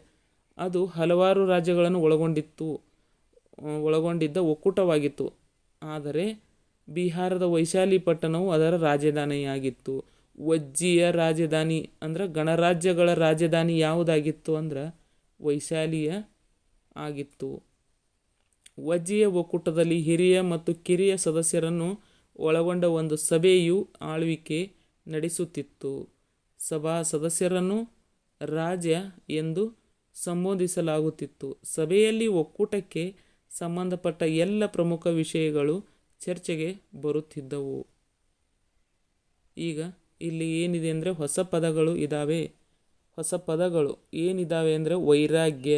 S1: ಅದು ಹಲವಾರು ರಾಜ್ಯಗಳನ್ನು ಒಳಗೊಂಡಿದ್ದ ಒಕ್ಕೂಟವಾಗಿತ್ತು. ಆದರೆ ಬಿಹಾರದ ವೈಶಾಲಿ ಪಟ್ಟಣವು ಅದರ ರಾಜಧಾನಿಯಾಗಿತ್ತು. ವಜ್ಜಿಯ ರಾಜಧಾನಿ ಅಂದ್ರೆ ಗಣರಾಜ್ಯಗಳ ರಾಜಧಾನಿ ಯಾವುದಾಗಿತ್ತು ಅಂದ್ರೆ ವೈಶಾಲಿಯ ಆಗಿತ್ತು. ವಜ್ಜಿಯ ಒಕ್ಕೂಟದಲ್ಲಿ ಹಿರಿಯ ಮತ್ತು ಕಿರಿಯ ಸದಸ್ಯರನ್ನು ಒಳಗೊಂಡ ಒಂದು ಸಭೆಯು ಆಳ್ವಿಕೆ ನಡೆಸುತ್ತಿತ್ತು. ಸಭಾ ಸದಸ್ಯರನ್ನು ರಾಜ ಎಂದು ಸಂಬೋಧಿಸಲಾಗುತ್ತಿತ್ತು. ಸಭೆಯಲ್ಲಿ ಒಕ್ಕೂಟಕ್ಕೆ ಸಂಬಂಧಪಟ್ಟ ಎಲ್ಲ ಪ್ರಮುಖ ವಿಷಯಗಳು ಚರ್ಚೆಗೆ ಬರುತ್ತಿದ್ದವು. ಈಗ ಇಲ್ಲಿ ಏನಿದೆ ಅಂದರೆ ಹೊಸ ಪದಗಳು ಇದ್ದಾವೆ. ಹೊಸ ಪದಗಳು ಏನಿದ್ದಾವೆ ಅಂದರೆ ವೈರಾಗ್ಯ,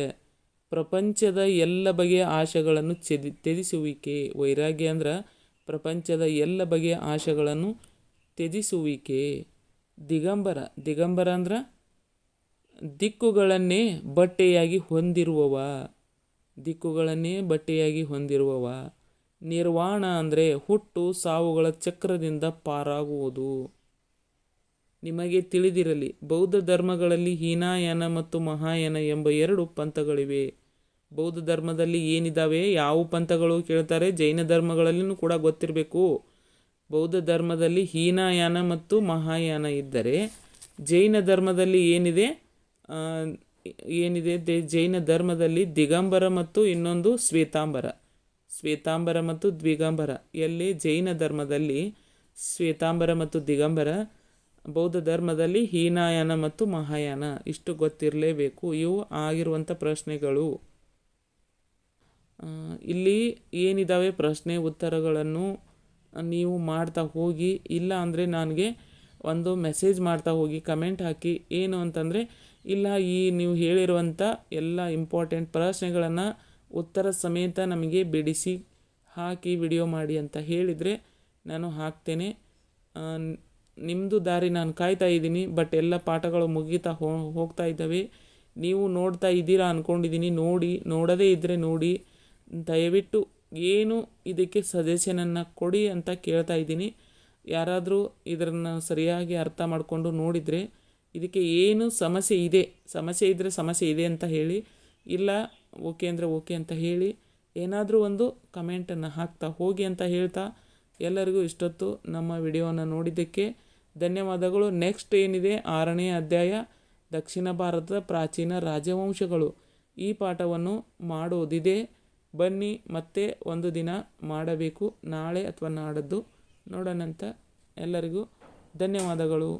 S1: ಪ್ರಪಂಚದ ಎಲ್ಲ ಬಗೆಯ ಆಶೆಗಳನ್ನು ತ್ಯಜಿಸುವಿಕೆ. ವೈರಾಗ್ಯ ಅಂದ್ರೆ ಪ್ರಪಂಚದ ಎಲ್ಲ ಬಗೆಯ ಆಶೆಗಳನ್ನು ತ್ಯಜಿಸುವಿಕೆ. ದಿಗಂಬರ, ದಿಗಂಬರ ಅಂದ್ರೆ ದಿಕ್ಕುಗಳನ್ನೇ ಬಟ್ಟೆಯಾಗಿ ಹೊಂದಿರುವವ, ದಿಕ್ಕುಗಳನ್ನೇ ಬಟ್ಟೆಯಾಗಿ ಹೊಂದಿರುವವ. ನಿರ್ವಾಣ ಅಂದರೆ ಹುಟ್ಟು ಸಾವುಗಳ ಚಕ್ರದಿಂದ ಪಾರಾಗುವುದು. ನಿಮಗೆ ತಿಳಿದಿರಲಿ, ಬೌದ್ಧ ಧರ್ಮಗಳಲ್ಲಿ ಹೀನಯಾನ ಮತ್ತು ಮಹಾಯಾನ ಎಂಬ 2 ಪಂಥಗಳಿವೆ. ಬೌದ್ಧ ಧರ್ಮದಲ್ಲಿ ಏನಿದ್ದಾವೆ, ಯಾವ ಪಂಥಗಳು ಕೇಳ್ತಾರೆ. ಜೈನ ಧರ್ಮಗಳಲ್ಲಿನೂ ಕೂಡ ಗೊತ್ತಿರಬೇಕು. ಬೌದ್ಧ ಧರ್ಮದಲ್ಲಿ ಹೀನಯಾನ ಮತ್ತು ಮಹಾಯಾನ ಇದ್ದರೆ ಜೈನ ಧರ್ಮದಲ್ಲಿ ಏನಿದೆ ಜೈನ ಧರ್ಮದಲ್ಲಿ ದಿಗಂಬರ ಮತ್ತು ಇನ್ನೊಂದು ಶ್ವೇತಾಂಬರ. ಶ್ವೇತಾಂಬರ ಮತ್ತು ದ್ವಿಗಂಬರ. ಎಲ್ಲಿ ಜೈನ ಧರ್ಮದಲ್ಲಿ ಶ್ವೇತಾಂಬರ ಮತ್ತು ದಿಗಂಬರ, ಬೌದ್ಧ ಧರ್ಮದಲ್ಲಿ ಹೀನಯಾನ ಮತ್ತು ಮಹಾಯಾನ. ಇಷ್ಟು ಗೊತ್ತಿರಲೇಬೇಕು. ಇವು ಆಗಿರುವಂಥ ಪ್ರಶ್ನೆಗಳು. ಇಲ್ಲಿ ಏನಿದ್ದಾವೆ ಪ್ರಶ್ನೆ ಉತ್ತರಗಳನ್ನು ನೀವು ಮಾಡ್ತಾ ಹೋಗಿ. ಇಲ್ಲ ಅಂದರೆ ನನಗೆ ಒಂದು ಮೆಸೇಜ್ ಮಾಡ್ತಾ ಹೋಗಿ, ಕಮೆಂಟ್ ಹಾಕಿ. ಏನು ಅಂತಂದರೆ, ಇಲ್ಲ ಈ ನೀವು ಹೇಳಿರುವಂಥ ಎಲ್ಲ ಇಂಪಾರ್ಟೆಂಟ್ ಪ್ರಶ್ನೆಗಳನ್ನು ಉತ್ತರ ಸಮೇತ ನಮಗೆ ಬಿಡಿಸಿ ಹಾಕಿ ವಿಡಿಯೋ ಮಾಡಿ ಅಂತ ಹೇಳಿದರೆ ನಾನು ಹಾಕ್ತೇನೆ. ನಿಮ್ಮದು ದಾರಿ ನಾನು ಕಾಯ್ತಾ ಇದ್ದೀನಿ. ಬಟ್ ಎಲ್ಲ ಪಾಠಗಳು ಮುಗೀತಾ ಹೋಗ್ತಾ ಇದ್ದಾವೆ. ನೀವು ನೋಡ್ತಾ ಇದ್ದೀರಾ ಅಂದ್ಕೊಂಡಿದ್ದೀನಿ. ನೋಡದೇ ಇದ್ದರೆ ನೋಡಿ. ದಯವಿಟ್ಟು ಏನು ಇದಕ್ಕೆ ಸಜೆಷನನ್ನು ಕೊಡಿ ಅಂತ ಕೇಳ್ತಾ ಇದ್ದೀನಿ. ಯಾರಾದರೂ ಇದನ್ನು ಸರಿಯಾಗಿ ಅರ್ಥ ಮಾಡಿಕೊಂಡು ನೋಡಿದರೆ, ಇದಕ್ಕೆ ಏನು ಸಮಸ್ಯೆ ಇದ್ದರೆ ಸಮಸ್ಯೆ ಇದೆ ಅಂತ ಹೇಳಿ, ಇಲ್ಲ ಓಕೆ ಅಂದರೆ ಓಕೆ ಅಂತ ಹೇಳಿ, ಏನಾದರೂ ಒಂದು ಕಮೆಂಟನ್ನು ಹಾಕ್ತಾ ಹೋಗಿ ಅಂತ ಹೇಳ್ತಾ, ಎಲ್ಲರಿಗೂ ಇಷ್ಟೊತ್ತು ನಮ್ಮ ವಿಡಿಯೋವನ್ನು ನೋಡಿದ್ದಕ್ಕೆ ಧನ್ಯವಾದಗಳು. ನೆಕ್ಸ್ಟ್ ಏನಿದೆ 6ನೇ ಅಧ್ಯಾಯ, ದಕ್ಷಿಣ ಭಾರತದ ಪ್ರಾಚೀನ ರಾಜವಂಶಗಳು. ಈ ಪಾಠವನ್ನು ಮಾಡೋದಿದೆ. ಬನ್ನಿ, ಮತ್ತೆ ಒಂದು ದಿನ ಮಾಡಬೇಕು. ನಾಳೆ ಅಥವಾ ನಾಡದ್ದು ನೋಡೋಣಂತ. ಎಲ್ಲರಿಗೂ ಧನ್ಯವಾದಗಳು.